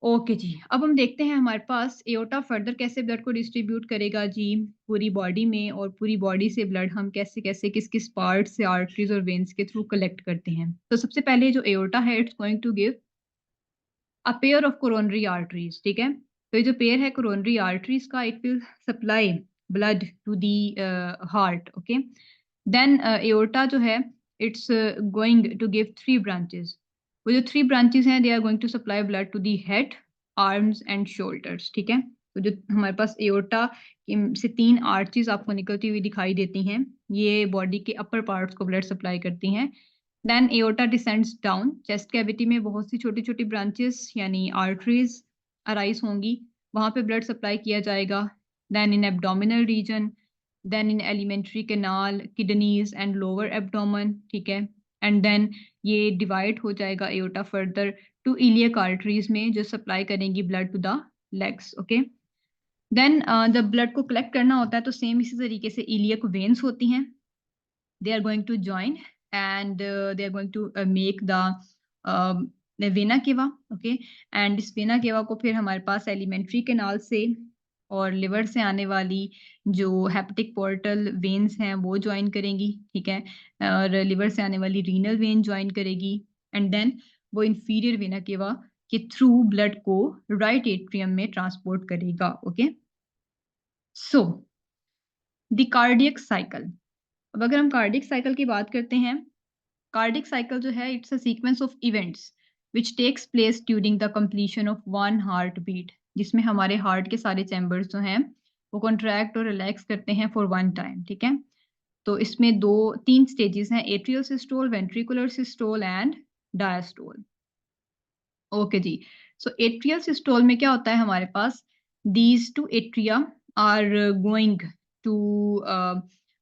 Okay जी, अब हम देखते हैं हमारे पास एओर्टा फर्दर कैसे ब्लड को डिस्ट्रीब्यूट करेगा जी पूरी बॉडी में, और पूरी बॉडी से ब्लड हम कैसे-कैसे किस-किस पार्ट से आर्टरीज और वेन्स के थ्रू कलेक्ट करते हैं। तो सबसे पहले जो एओर्टा है, it's going to give a pair of coronary arteries, ठीक है? तो ये जो पेयर है कोरोनरी आर्टरीज का, it will supply blood to the heart, okay? Then aorta जो है, it's going to give 3 branches. वो जो 3 ब्रांचेस हैं, they are going to supply blood to the head, arms and shoulders, ठीक है? तो जो हमारे पास एओर्टा से 3 आर्चेस आपको निकलती हुई दिखाई देती हैं, ये बॉडी के अपर पार्ट्स को ब्लड सप्लाई करती हैं। Then aorta descends down, chest cavity में बहुत सी छोटी-छोटी ब्रांचेस यानी आर्टरीज अराइज़ होंगी, वहाँ पे ब्लड सप्लाई किया जाएगा। Then in abdominal region, then in alimentary canal, kidneys and lower abdomen, ठीक है? एंड देन ये डिवाइड हो जाएगा aorta further to iliac arteries में, जो सप्लाई करेंगी blood to the legs, okay? Then जब ब्लड को कलेक्ट करना होता है, तो सेम इसी तरीके से इलियक वेन्स होती हैं, they are going to join, and they are going to make the vena cava, okay, and इस वेना केवा को फिर हमारे पास एलिमेंट्री कैनाल से और लिवर से आने वाली जो हेपेटिक पोर्टल वेन्स हैं वो ज्वाइन करेंगी, ठीक है, और लिवर से आने वाली रीनल वेन ज्वाइन करेगी, एंड देन वो इंफीरियर वेना केवा के थ्रू ब्लड को राइट एट्रियम में ट्रांसपोर्ट करेगा, okay. So the cardiac cycle, अब अगर हम कार्डिक साइकिल की बात करते हैं, कार्डिक साइकिल जो है, it's a sequence of events which takes place during the completion of one heart beat, जिसमें हमारे हार्ट के सारे चैम्बर्स जो हैं वो कॉन्ट्रैक्ट और रिलैक्स करते हैं फॉर वन टाइम, ठीक है? तो इसमें 3 स्टेजेस हैं, atrial systole, ventricular systole and diastole. Okay जी, सो एट्रियल सिस्टोल में क्या होता है हमारे पास, these two atria are going to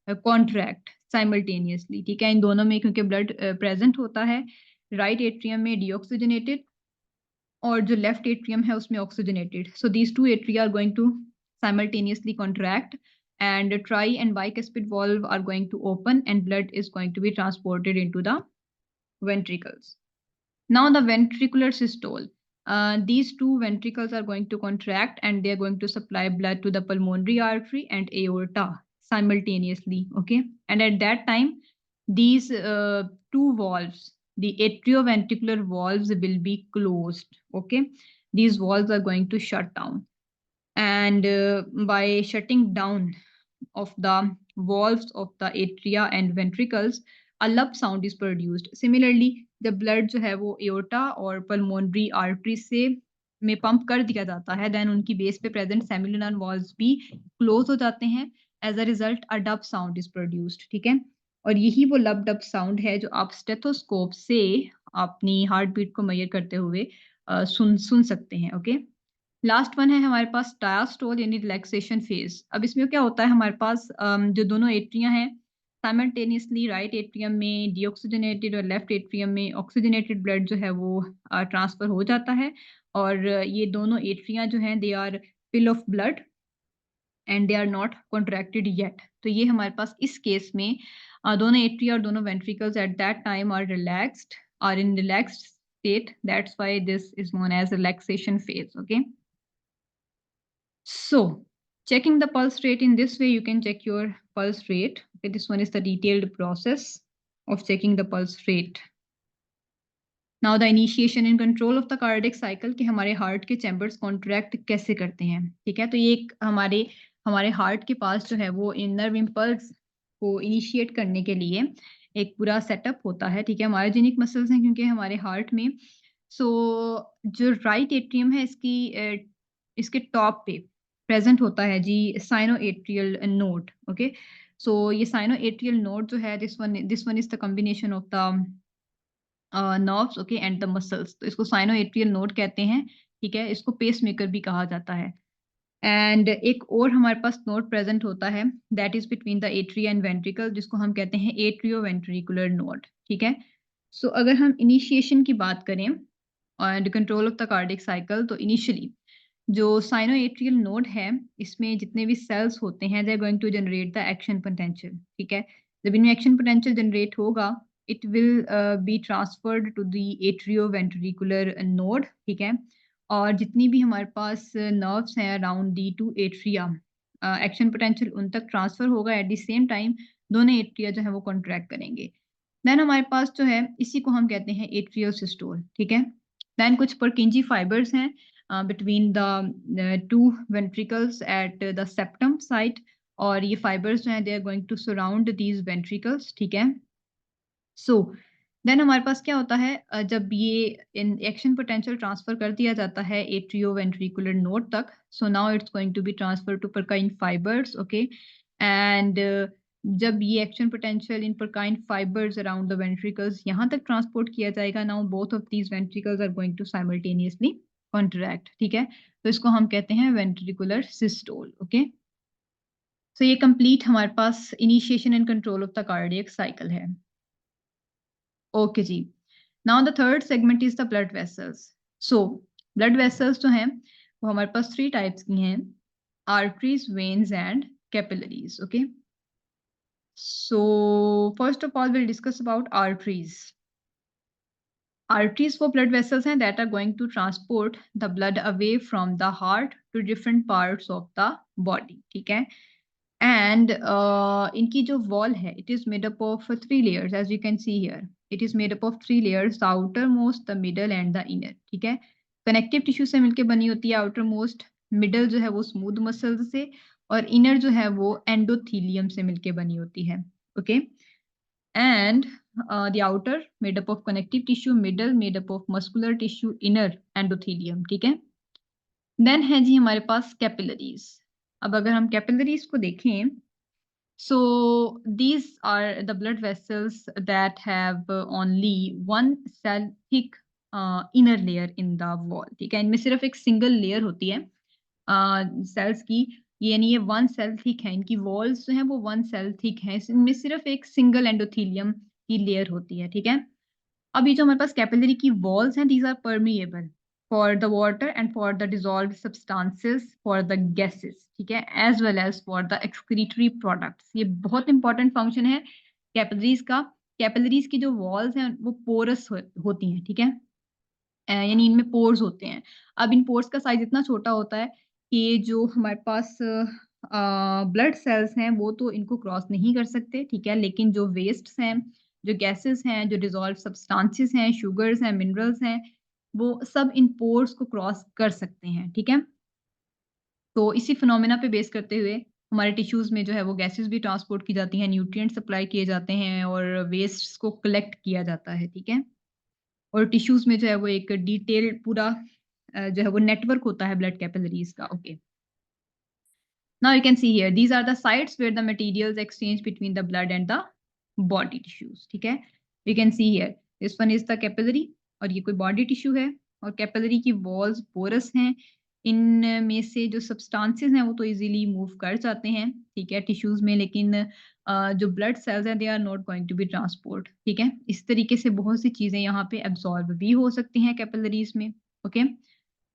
contract simultaneously, ठीक है? इन दोनों में क्योंकि ब्लड प्रेजेंट होता है, राइट एट्रियम में डीऑक्सीजनेटेड और जो लेफ्ट एट्रियम है उसमें oxygenated, so these two atria are going to simultaneously contract, and tri and bicuspid valve are going to open, and blood is going to be transported into the ventricles. Now the ventricular systole. These two ventricles are going to contract, and they are going to supply blood to the pulmonary artery and aorta simultaneously. Okay, and at that time, these two valves, the atrioventricular valves, will be closed. Okay, these valves are going to shut down, and by shutting down of the valves of the atria and ventricles, a lump sound is produced. Similarly, the blood जो है वो aorta और pulmonary artery से में पंप कर दिया जाता है, then उनकी बेस पे प्रेजेंट सेमिलुनर वॉल्स भी क्लोज हो जाते हैं, as a result a dub sound is produced, ठीक है? और यही वो लब डब साउंड है जो आप स्टेथोस्कोप से अपनी हार्ट बीट को मेजर करते हुए सुन सकते हैं, ओके? लास्ट वन है हमारे पास डायस्टोल यानी रिलैक्सेशन फेज। अब इसमें क्या होता है, हमारे पास जो दोनों एट्रियां हैं साइमल्टेनियसली राइट एट्रियम में डीऑक्सीजनेटेड और लेफ्ट एट्रियम में ऑक्सीजनेटेड ब्लड जो है वो ट्रांसफर हो जाता है। और ये दोनों एट्रियां जो हैं they are fill of blood and they are not contracted yet. तो ये हमारे पास इस केस में दोनों एट्रिया और दोनों ventricles at that time are relaxed, are in relaxed state. That's why this is known as relaxation phase. Okay. So checking the pulse rate in this way, you can check your pulse rate. Okay, this one is the detailed process of checking the pulse rate. Now the initiation and control of the cardiac cycle कि हमारे हार्ट के चैम्बर्स कॉन्ट्रैक्ट कैसे करते हैं। ठीक है, तो ये एक हमारे हमारे हार्ट के पास जो है वो नर्व इम्पल्स को इनिशिएट करने के लिए एक पूरा सेटअप होता है। ठीक है, मायोजेनिक मसल्स हैं क्योंकि हमारे हार्ट में सो जो राइट एट्रियम है इसके टॉप पे प्रेजेंट होता है जी साइनो एट्रियल नोड। ओके, सो ये साइनो एट्रियल नोड जो है this one is the combination of the nerves okay and the muscles. तो इसको साइनो एट्रियल नोड कहते हैं। ठीक है, इसको पेस मेकर भी कहा जाता है। एंड एक और हमारे पास नोड प्रेजेंट होता है that is between the atria and ventricle, जिसको हम कहते हैं एट्रियो वेंट्रिकुलर नोड। ठीक है, सो अगर हम इनिशिएशन की बात करें and control of the cardiac cycle, तो इनिशियली जो साइनो एट्रियल नोड है इसमें जितने भी सेल्स होते हैं they are going to generate the action potential. ठीक है, जब इनमें एक्शन पोटेंशियल जनरेट होगा it will be transferred to the atrio ventricular node. ठीक है, और जितनी भी हमारे पास नर्व्स हैं around the two atria action potential उन तक ट्रांसफर होगा। एट द सेम टाइम दोनों एट्रिया जो है वो कॉन्ट्रैक्ट करेंगे। देन हमारे पास जो है इसी को हम कहते हैं एट्रियोसिस्टोल। ठीक है, देन कुछ परकिंजी फाइबर्स हैं between the two ventricles at the septum site, और ये फाइबर्स जो हैं they are going to surround these ventricles. ठीक है, सो देन हमारे पास क्या होता है जब ये एक्शन पोटेंशियल ट्रांसफर कर दिया जाता है एट्रियो वेंट्रिकुलर नोड तक, so now it's going to be transfer to Purkinje fibres. Okay, and जब ये action potential in Purkinje fibres around the ventricles यहाँ तक ट्रांसपोर्ट किया जाएगा, now both of these ventricles are going to simultaneously contract. ठीक है, तो इसको हम कहते हैं वेंट्रिकुलर सिस्टोल। ओके, सो ये कंप्लीट हमारे पास initiation and control of the cardiac cycle है। ओके जी, now the third segment is the blood vessels. So blood vessels जो हैं वो हमारे पास थ्री टाइप्स की हैं, arteries, veins and capillaries. Okay, so first of all will discuss about arteries. Arteries वो blood vessels हैं that are going to transport the blood away from the heart to different parts of the body. ठीक है, and इनकी जो wall है it is made up of three layers as you can see here. It is made up of three layers, the outermost, the middle and the inner. ठीक है, connective tissue से मिलके बनी होती है outermost, middle जो है वो smooth muscles से, और inner जो है वो endothelium से मिलके बनी होती है। okay, and the outer made up of connective tissue, middle made up of muscular tissue, inner endothelium। ठीक है, देन है जी हमारे पास कैपिलरीज। अब अगर हम कैपिलरीज को देखें, so these are the blood vessels that have only one cell thick inner layer in the wall। ठीक है, इनमें सिर्फ एक सिंगल लेयर होती है सेल्स की, यानी ये वन सेल थिक है, इनकी वॉल्स जो हैं वो वन सेल थिक है, इनमें सिर्फ एक सिंगल एंडोथीलियम की लेयर होती है। ठीक है, अब ये जो हमारे पास कैपिलरी की वॉल्स हैं these are permeable for the water and for the dissolved substances for the gases. ठीक है, as well as for the excretory products. ये बहुत इंपॉर्टेंट फंक्शन है कैपिलरीज का। कैपिलरीज की जो वॉल्स हैं वो पोरस होती हैं। ठीक है, यानी इनमें पोर्स होते हैं। अब इन पोर्स का साइज इतना छोटा होता है कि जो हमारे पास ब्लड सेल्स हैं वो तो इनको क्रॉस नहीं कर सकते। ठीक है, लेकिन जो वेस्ट्स हैं, जो गैसेस हैं, जो डिजॉल्व सब्सटेंसेस हैं, शुगर्स हैं, मिनरल्स हैं, वो सब इन पोर्स को क्रॉस कर सकते हैं। ठीक है, तो इसी फिनोमेना पे बेस करते हुए हमारे टिश्यूज में जो है वो गैसेस भी ट्रांसपोर्ट की जाती हैं, न्यूट्रिएंट सप्लाई किए जाते हैं और वेस्ट्स को कलेक्ट किया जाता है। ठीक है, और टिश्यूज में जो है वो एक डिटेल पूरा जो है वो नेटवर्क होता है ब्लड कैपिलरीज का। Okay, now you can see here these are the sites where the materials exchange between the blood and the body tissues. ठीक है, you can see here this one is the capillary और ये कोई बॉडी टिश्यू है, और कैपिलरी की वॉल्स पोरस हैं, इनमें से जो सब्सटेंसेस हैं वो तो इजीली मूव कर जाते हैं, ठीक है, टिश्यूज में, लेकिन जो ब्लड सेल्स हैं they are not going to be transport, ठीक है। इस तरीके से बहुत सी चीजें यहाँ पे एब्जॉर्ब भी हो सकती हैं कैपिलरीज में। Okay,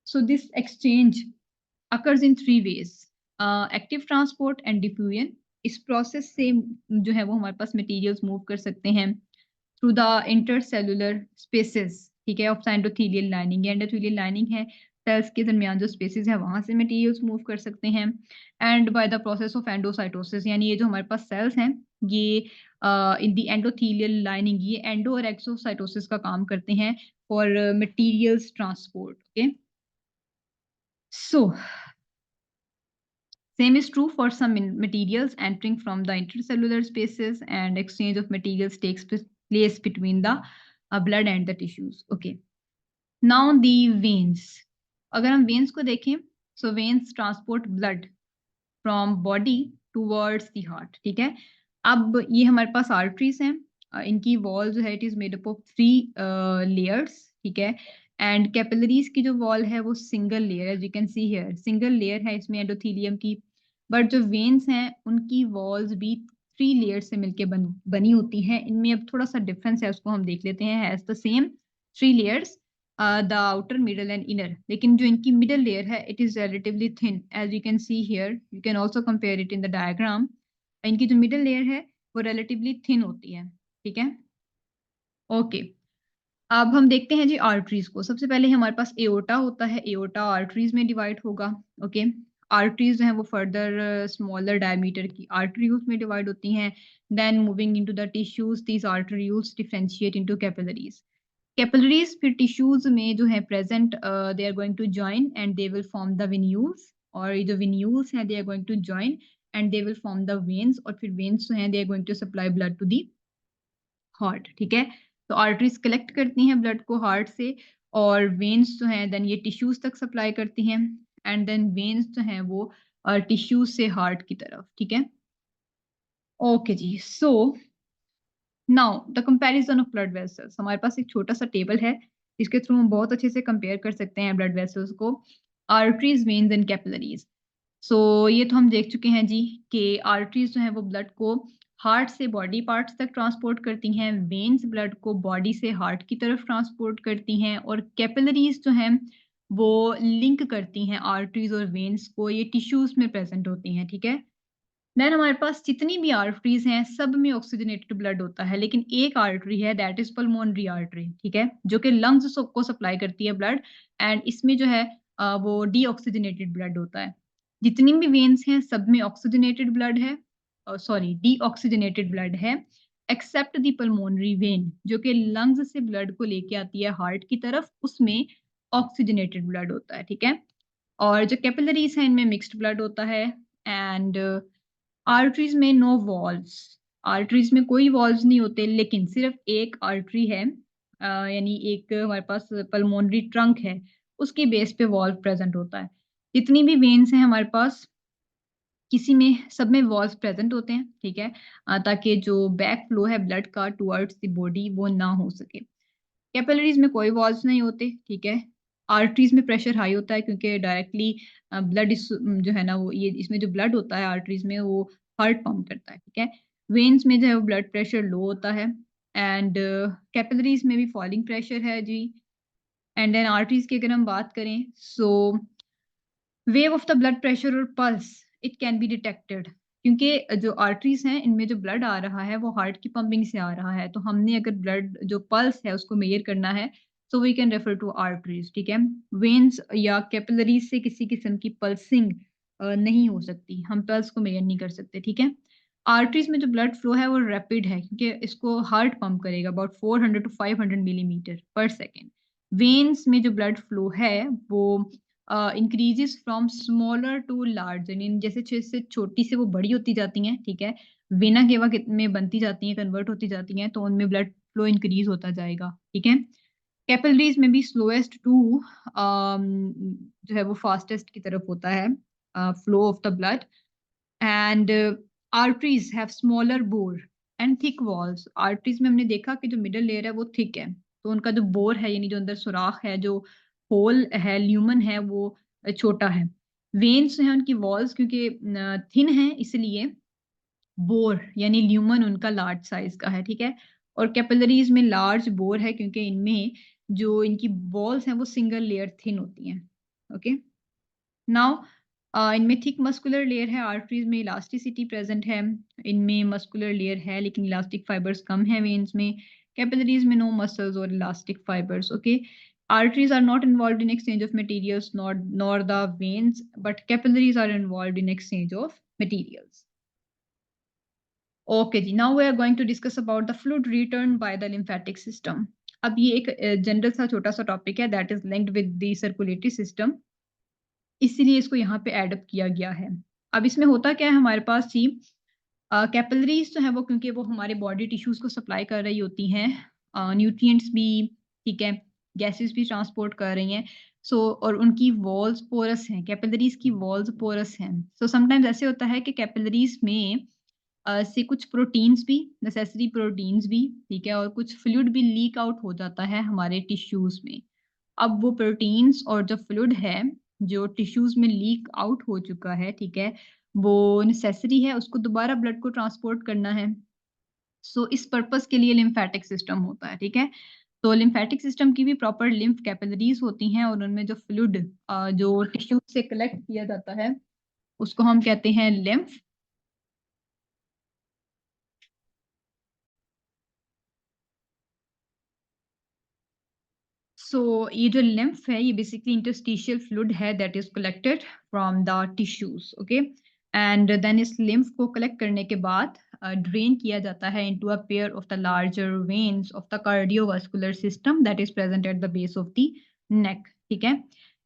so this exchange occurs in three ways, active transport and diffusion। इस प्रोसेस से जो है वो हमारे पास मटेरियल्स मूव कर सकते हैं थ्रू द इंटरसेलुलर स्पेसेस, ठीक है, of endothelial lining. Endothelial lining है, सेल्स के दरमियान जो स्पेसेस है वहां से मटेरियल्स मूव कर सकते हैं। And by the process of endocytosis, यानी ये जो हमारे पास सेल्स हैं ये इन द एंडोथेलियल लाइनिंग ये एंडो और एक्सोसाइटोसिस का काम करते हैं for materials transport. Okay, so same is true for some materials entering from the intercellular spaces, and exchange of materials takes place between the blood and the tissues. Okay. Now the veins. अगर हम veins को देखें, so veins transport blood from body towards the heart, ठीक है। अब ये हमारे पास आर्टरीज हैं, इनकी वॉल जो है it is made up of 3 layers, ठीक है। एंड कैपिलरीज की जो वॉल है वो सिंगल लेयर है, you can see here single layer है इसमें एंडोथेलियम की। बट जो वेन्स हैं उनकी वॉल्स भी 3 लेयर से मिलके बनी होती हैं। इनमें अब थोड़ा सा डिफरेंस है, उसको हम देख लेते हैं। Has the same 3 layers, the outer middle and inner, लेकिन जो इनकी मिडल लेयर है it is relatively thin, as you can see here, you can also compare it in the diagram. इनकी जो मिडल लेयर है वो रिलेटिवली थिन होती है, ठीक है। ओके, अब हम देखते हैं जी आर्टरीज को। सबसे पहले हमारे पास एओर्टा होता है, एओर्टा आर्टरीज में डिवाइड होगा। ओके, आर्टरीज जो है वो फर्दर स्मॉलर डायमीटर की आर्टरीज में डिवाइड होती हैं। Then moving into the tissues, these arteries differentiate into capillaries. Capillaries फिर टिश्यूज में जो है present, they are going to join and they will form the venules, और ये जो वेन्यूल्स हैं they are going to join and they will form the veins, और फिर वेन्स जो हैं they are going to supply blood to the heart, ठीक है। तो आर्टरीज कलेक्ट करती हैं ब्लड को हार्ट से, और वेन्स जो हैं देन ये टिश्यूज तक सप्लाई करती हैं, एंड देन वेन्स जो हैं वो टिश्यूज से हार्ट की तरफ, ठीक है। ओके जी, so now the comparison of blood vessels. हमारे पास एक छोटा सा टेबल है जिसके थ्रू हम बहुत अच्छे से कंपेयर कर सकते हैं ब्लड वेसल्स को, आर्टरीज, वेन्स एंड कैपिलरीज। सो ये तो हम देख चुके हैं जी कि आर्टरीज जो है वो ब्लड को हार्ट से बॉडी पार्ट्स तक ट्रांसपोर्ट करती हैं, वेन्स ब्लड को बॉडी से हार्ट की तरफ ट्रांसपोर्ट करती हैं, और कैपिलरीज जो हैं वो लिंक करती हैं आर्टरीज और वेन्स को, ये टिश्यूज में प्रेजेंट होती हैं, ठीक है। देन हमारे पास जितनी भी आर्टरीज हैं सब में ऑक्सीजनेटेड ब्लड होता है, लेकिन एक आर्टरी है दैट इज पल्मोनरी आर्टरी, ठीक है, जो कि लंग्स को सप्लाई करती है ब्लड, एंड इसमें जो है वो डीऑक्सीजनेटेड ब्लड होता है। जितनी भी वेन्स हैं सब में ऑक्सीजनेटेड ब्लड है, सॉरी डीऑक्सीजनेटेड ब्लड है, एक्सेप्ट दी पल्मोनरी वेन जो कि लंग्स से ब्लड को लेके आती है हार्ट की तरफ, उसमें ऑक्सीजनेटेड ब्लड होता है, ठीक है। और जो कैपिलरीज हैं इनमें मिक्स्ड ब्लड होता है। एंड आर्टरीज में नो वॉल्व्स, आर्टरीज में कोई वॉल्व्स नहीं होते, लेकिन सिर्फ एक आर्टरी है, यानी एक हमारे पास पल्मोनरी ट्रंक है, उसकी बेस पे वॉल्व प्रेजेंट होता है। जितनी भी वेन्स हैं हमारे पास किसी में सब में वॉल्व प्रेजेंट होते हैं, ठीक है, ताकि जो बैक फ्लो है ब्लड का टुवर्ड्स द बॉडी वो ना हो सके। कैपिलरीज में कोई वॉल्व्स नहीं होते, ठीक है। आर्टरीज में प्रेशर हाई होता है क्योंकि डायरेक्टली ब्लड जो है ना वो ये इसमें जो ब्लड होता है आर्टरीज में वो हार्ट पंप करता है, ठीक है। वेन्स में जो है वो ब्लड प्रेशर लो होता है, एंड कैपिलरीज में भी फॉलिंग प्रेशर है जी। एंड देन आर्टरीज की अगर हम बात करें, so wave of the blood pressure और pulse it can be detected, क्योंकि जो आर्टरीज हैं इनमें जो ब्लड आ रहा है वो हार्ट की पंपिंग से आ रहा है, तो हमने अगर ब्लड जो पल्स है उसको मेजर करना है so we can refer to arteries, ठीक है। वेन्स या कैपिलरीज से किसी किस्म की पल्सिंग नहीं हो सकती, हम पल्स को मेजर नहीं कर सकते, ठीक है। आर्टरीज में जो ब्लड फ्लो है वो रैपिड है क्योंकि इसको हार्ट पंप करेगा about 400 to 500 millimetre per second. Veins में जो ब्लड फ्लो है वो increases from smaller to large, यानी जैसे से छोटी से वो बड़ी होती जाती हैं, ठीक है, वेना केवा में बनती जाती हैं, कन्वर्ट होती जाती हैं, तो उनमें ब्लड फ्लो इंक्रीज होता जाएगा, ठीक है। कैपिलरीज में भी स्लोएस्ट टू जो है वो फास्टेस्ट की तरफ होता है flow of the blood. And arteries have smaller bore and thick walls. Arteries में हमने देखा कि जो मिडल लेयर है वो थिक है, तो उनका जो बोर है यानी जो अंदर सुराख है, जो होल है, ल्यूमन है, वो छोटा है। वेन्स हैं उनकी वॉल्स क्योंकि थिन हैं इसलिए बोर यानी ल्यूमन उनका लार्ज साइज़ का है, ठीक है? और कैपिलरीज़ में लार्ज बोर है क्योंकि इनमें जो इनकी वॉल्स हैं वो सिंगल लेयर थिन होती हैं। ओके? नाउ इनमें थिक मस्कुलर लेयर है, आर्टरीज़ में इलास्टिसिटी प्रेज़ेंट है, इनमें मस्कुलर लेयर है लेकिन इलास्टिक फाइबर्स कम है वेन्स में, कैपिलरीज़ में नो मसल्स और elastic fibres, okay? Arteries are not involved in exchange of materials nor the veins, but capillaries are involved in exchange of materials. Okay जी, now we are going to discuss about the fluid return by the lymphatic system. अब ये एक जनरल सा छोटा सा टॉपिक है that is linked with the circulatory system, इसीलिए इसको यहाँ पे एड अप किया गया है। अब इसमें होता क्या है हमारे पास जी, कैपिलरीज जो है वो क्योंकि वो हमारे बॉडी टिश्यूज को सप्लाई कर रही होती हैं, न्यूट्रिएंट्स भी, ठीक है, गैसेस भी ट्रांसपोर्ट कर रही हैं। सो और उनकी वॉल्स पोरस हैं, कैपिलरीज की वॉल्स पोरस हैं। सो समटाइम्स ऐसे होता है कि कैपिलरीज में से कुछ प्रोटीन्स भी, नेसेसरी प्रोटीन्स भी, ठीक है, और कुछ फ्लूइड भी लीक आउट हो जाता है हमारे टिश्यूज में। अब वो प्रोटीन्स और जो फ्लूइड है, जो टिश्यूज में लीक आउट हो चुका है, ठीक है, वो नेसेसरी है, उसको दोबारा ब्लड को ट्रांसपोर्ट करना है। सो इस पर्पस के लिए लिम्फेटिक सिस्टम होता है, ठीक है। तो लिम्फेटिक सिस्टम की भी प्रॉपर लिम्फ कैपिलरीज होती हैं और उनमें जो फ्लूइड जो टिश्यू से कलेक्ट किया जाता है उसको हम कहते हैं लिम्फ। सो ये जो लिम्फ है ये बेसिकली इंटरस्टिशियल फ्लूइड है that is collected from the tissues, okay. And then इस लिम्फ को कलेक्ट करने के बाद ड्रेन किया जाता है into a pair of the larger veins of the cardiovascular system that is present at the base of the neck, ठीक है।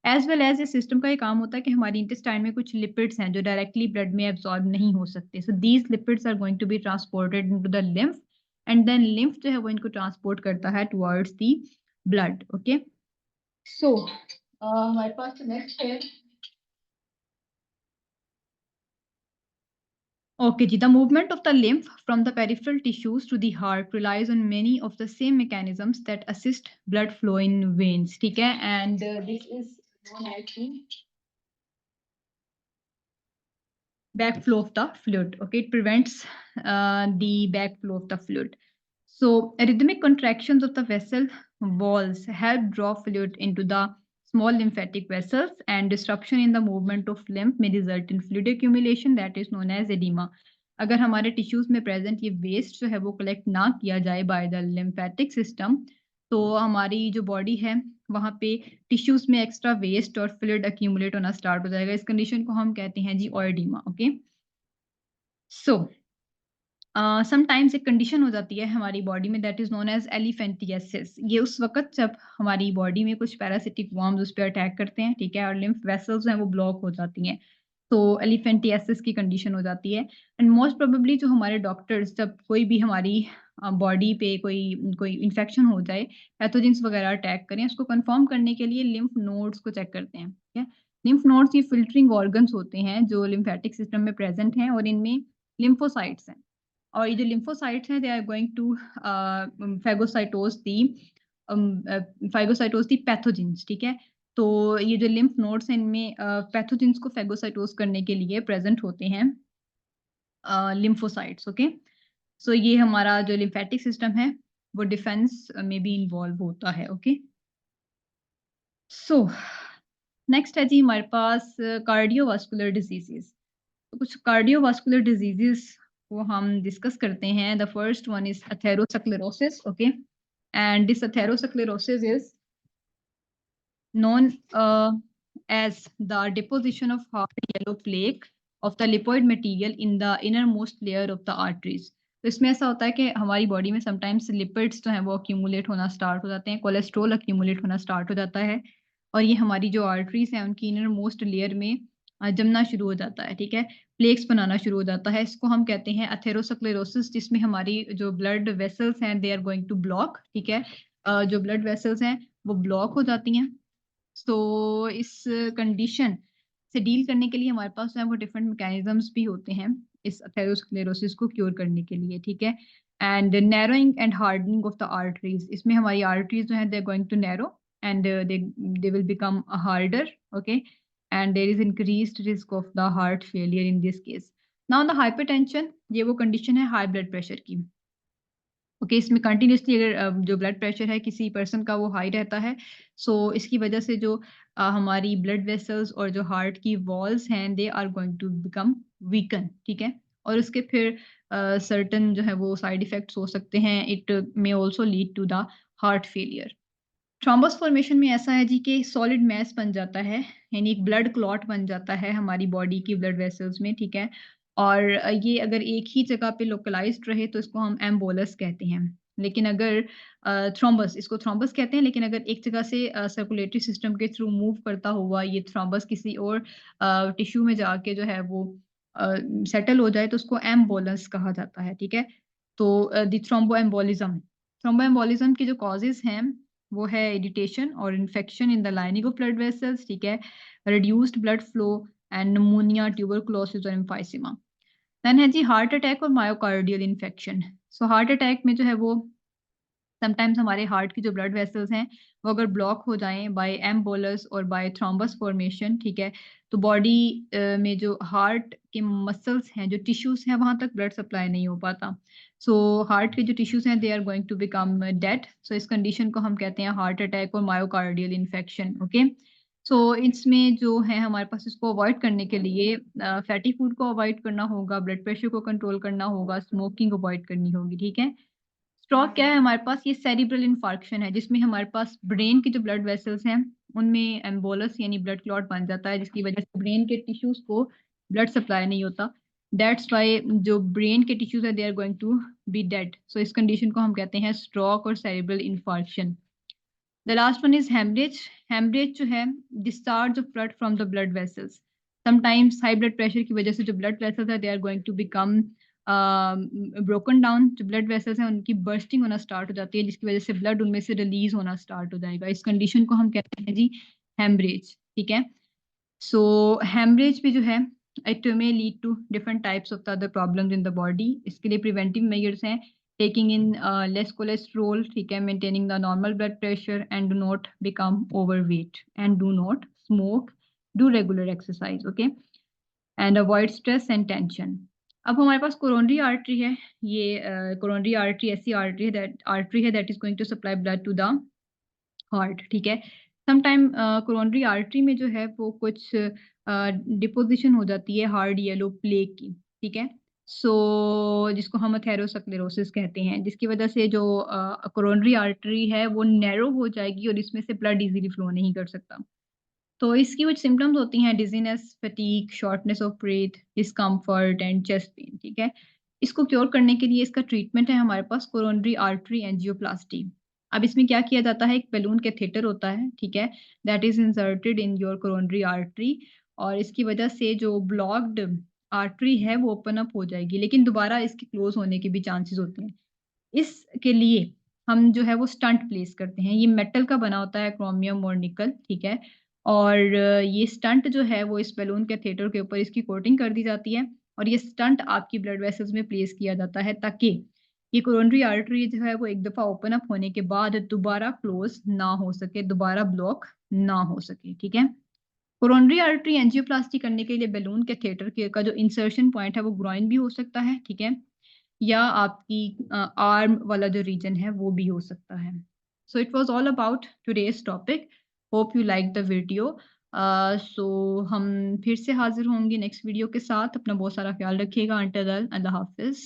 एज वेल एज इस सिस्टम का ये काम होता है कि हमारी इंटेस्टाइन में कुछ लिपिड्स हैं जो डायरेक्टली ब्लड में एब्जॉर्ब नहीं हो सकते। So these lipids are going to be transported into the lymph and then lymph जो है वो इनको ट्रांसपोर्ट करता है towards the blood, okay. So हमारे पास नेक्स्ट है, okay ji, the movement of the lymph from the peripheral tissues to the heart relies on many of the same mechanisms that assist blood flow in veins, ठीक है, and this is known as the backflow of the fluid, okay. It prevents the backflow of the fluid. So rhythmic contractions of the vessel walls help draw fluid into the small lymphatic vessels, and disruption in the movement of lymph may result in fluid accumulation that is known as edema. अगर हमारे टिश्यूज में प्रेजेंट ये वेस्ट जो है वो कलेक्ट ना किया जाए बाय द लिम्फेटिक सिस्टम, तो हमारी जो बॉडी है वहाँ पे टिश्यूज में एक्स्ट्रा वेस्ट और फ्लूइड अक्यूमुलेट होना स्टार्ट हो जाएगा। इस कंडीशन को हम कहते हैं जी ऑयडीमा, ओके। सो समटाइम्स एक कंडीशन हो जाती है हमारी बॉडी में that is known as elephantiasis. ये उस वक़्त जब हमारी बॉडी में कुछ पैरासिटिक वर्म्स उस पे अटैक करते हैं, ठीक है, और लिम्फ वेसल्स हैं वो ब्लॉक हो जाती हैं। तो एलिफेंटियासिस की कंडीशन हो जाती है एंड मोस्ट प्रोबेबली जो हमारे डॉक्टर्स जब कोई भी हमारी बॉडी पे कोई कोई इन्फेक्शन हो जाए, पैथोजेंस वगैरह अटैक करें, उसको कंफर्म करने के लिए लिम्फ नोड्स को चेक करते हैं, ठीक है। लिम्फ नोड्स ये फिल्टरिंग ऑर्गन्स होते हैं जो लिम्फेटिक सिस्टम में प्रेज़ेंट हैं और इनमें लिम्फोसाइट्स हैं। और ये जो लिम्फोसाइट्स हैं they are going to phagocytose the phagocytose the pathogens, ठीक है। तो ये जो लिम्फ नोड्स हैं इनमें पैथोजेंस को फेगोसाइटोज करने के लिए प्रेजेंट होते हैं लिम्फोसाइट्स, ओके। सो ये हमारा जो लिम्फेटिक सिस्टम है वो डिफेंस में भी इन्वॉल्व होता है, ओके। सो नेक्स्ट है जी हमारे पास कार्डियोवास्कुलर डिजीजेस। तो कुछ कार्डियोवास्कुलर डिजीजेस को हम डिस्कस करते हैं। The first one is atherosclerosis, okay, and this atherosclerosis is known as the deposition of hard yellow plaque of the lipoid material in the innermost layer of the arteries। तो इसमें ऐसा होता है कि हमारी बॉडी में समटाइम्स लिपिड्स जो हैं वो अक्यूमुलेट होना स्टार्ट हो जाते हैं, कोलेस्ट्रॉल अक्यूमुलेट होना स्टार्ट हो जाता है और ये हमारी जो आर्टरीज हैं उनकी इनर मोस्ट लेयर में जमना शुरू हो जाता है, ठीक है, प्लेक्स बनाना शुरू हो जाता है। इसको हम कहते हैं एथेरोस्क्लेरोसिस, जिसमें हमारी जो ब्लड वेसल्स हैं they are going to block, ठीक है। जो ब्लड वेसल्स हैं वो ब्लॉक हो जाती हैं। सो इस कंडीशन से डील करने के लिए हमारे पास जो है वो डिफरेंट मैकेनिज्म्स भी होते हैं इस एथेरोस्क्लेरोसिस को क्योर करने के लिए, ठीक है। And narrowing and hardening of the arteries, इसमें हमारी आर्टरीज जो है they are going to narrow and they will become harder, okay. and there is increased risk of the heart failure in this case. Now the hypertension, ये वो कंडीशन है हाई ब्लड प्रेशर की। ओके, इसमें कंटिन्यूअसली अगर जो ब्लड प्रेशर है किसी पर्सन का वो हाई रहता है, सो इसकी वजह से जो हमारी ब्लड वेसल्स और जो हार्ट की वॉल्स हैं they are going to become weaken, ठीक है? और उसके फिर सर्टेन जो है वो साइड इफेक्ट्स हो सकते हैं। It may also lead to the heart failure. Thrombus formation में ऐसा है जी कि सॉलिड मैस बन जाता है, यानी एक ब्लड क्लॉट बन जाता है हमारी बॉडी की ब्लड वेसल्स में, ठीक है? और ये अगर एक ही जगह पे लोकलाइज्ड रहे तो इसको हम एम्बोलस कहते हैं। लेकिन अगर थ्रोम्बस, इसको थ्रोम्बस कहते हैं, लेकिन अगर एक जगह से सर्कुलेटरी सिस्टम के थ्रू मूव करता हुआ ये थ्रोम्बस किसी और टिश्यू में जाके जो है वो सेटल हो जाए तो उसको एम्बोलस कहा जाता है, ठीक है? तो द थ्रोम्बोएम्बोलिज्म, थ्रोम्बोएम्बोलिज्म की जो कॉजेज़ हैं वो है इरिटेशन और infection in the lining of blood vessels, ठीक है? Reduced blood flow and pneumonia, tuberculosis और एम्फाइसीमा। देन है जी हार्ट अटैक और myocardial infection. So heart attack में जो है वो समटाइम्स हमारे हार्ट की जो ब्लड वेसल्स हैं वो अगर ब्लॉक हो जाएँ बाय एम्बोलस और बाय थ्रोम्बस फॉर्मेशन, ठीक है? तो बॉडी में जो हार्ट के मसल्स हैं, जो टिश्यूज़ हैं, वहाँ तक ब्लड सप्लाई नहीं हो पाता। सो हार्ट के जो टिश्यूज़ हैं they are going to become dead. So इस कंडीशन को हम कहते हैं हार्ट अटैक और मायोकार्डियल इन्फेक्शन, ओके? सो इसमें जो है हमारे पास इसको अवॉइड करने के लिए फैटी फूड को अवॉइड करना होगा, ब्लड प्रेशर को कंट्रोल करना होगा, स्मोकिंग अवॉइड करनी होगी, ठीक है? स्ट्रोक क्या है हमारे पास? ये सेरिब्रल इन्फार्क्शन है, जिसमें हमारे पास ब्रेन की जो ब्लड वेसल्स हैं, उनमें एम्बोलस यानी ब्लड क्लॉट बन जाता है, जिसकी वजह से ब्रेन के टिश्यूज़ को ब्लड सप्लाई नहीं होता। दैट्स व्हाई जो ब्रेन के टिश्यूज़ हैं, they are going to be dead. So इस कंडीशन को हम कहते हैं स्ट्रोक और cerebral infarction. The last one is haemorrhage. Haemorrhage जो है discharge of blood from the blood vessels. Sometimes high blood pressure की वजह से जो ब्लड वेसल्स हैं, they are going to become broken down. जो ब्लड वेसल्स हैं उनकी बर्स्टिंग होना स्टार्ट हो जाती है, जिसकी वजह से ब्लड उनमें से रिलीज़ होना स्टार्ट हो जाएगा। इस कंडीशन को हम कहते हैं जी हेमरेज, ठीक है? सो हेमरेज भी जो है it may lead to different types of the other problems in the body. इसके लिए प्रिवेंटिव मेजर्स हैं टेकिंग इन लेस कोलेस्ट्रॉल, ठीक है? Maintaining the normal blood pressure and do not become overweight and do not smoke, do regular exercise, okay? And avoid stress and tension. अब हमारे पास कोरोनरी आर्टरी है। ये कोरोनरी आर्टरी ऐसी आर्टरी है that is going to supply blood to the heart, ठीक है? समटाइम कोरोनरी आर्टरी में जो है वो कुछ डिपोज़िशन हो जाती है हार्ड येलो प्लेक की, ठीक है? सो जिसको हम एथेरोस्क्लेरोसिस कहते हैं, जिसकी वजह से जो कोरोनरी आर्टरी है वो नैरो हो जाएगी और इसमें से ब्लड ईज़िली फ्लो नहीं कर सकता। तो इसकी कुछ सिम्पटम्स होती हैं dizziness, fatigue, shortness of breath, discomfort and chest pain, ठीक है? इसको क्योर करने के लिए इसका ट्रीटमेंट है हमारे पास कोरोनरी आर्टरी एंजियोप्लास्टी। अब इसमें क्या किया जाता है, एक बलून कैथेटर होता है, ठीक है? That is inserted in your coronary artery और इसकी वजह से जो ब्लॉक्ड आर्टरी है वो ओपन अप हो जाएगी, लेकिन दोबारा इसके क्लोज़ होने के भी चांसेस होते हैं। इसके लिए हम जो है वो स्टंट प्लेस करते हैं। ये मेटल का बना होता है, क्रोमियम और निकल, ठीक है? और ये स्टंट जो है वो इस बैलून कैथेटर के ऊपर इसकी कोटिंग कर दी जाती है और ये स्टंट आपकी ब्लड वेसल्स में प्लेस किया जाता है ताकि ये कोरोनरी आर्टरी जो है वो एक दफ़ा ओपन अप होने के बाद दोबारा क्लोज़ ना हो सके, दोबारा ब्लॉक ना हो सके, ठीक है? कोरोनरी आर्टरी एंजियोप्लास्टी करने के लिए बैलून कैथेटर के का जो इंसर्शन पॉइंट है वो ग्रॉइन भी हो सकता है, ठीक है? या आपकी आर्म वाला जो रीजन है वो भी हो सकता है। So it was all about today's topic. Hope you like the video. So हम फिर से हाज़िर होंगे नेक्स्ट वीडियो के साथ। अपना बहुत सारा ख़्याल रखिएगा। अंटिल देन अल्लाह हाफ़िज़।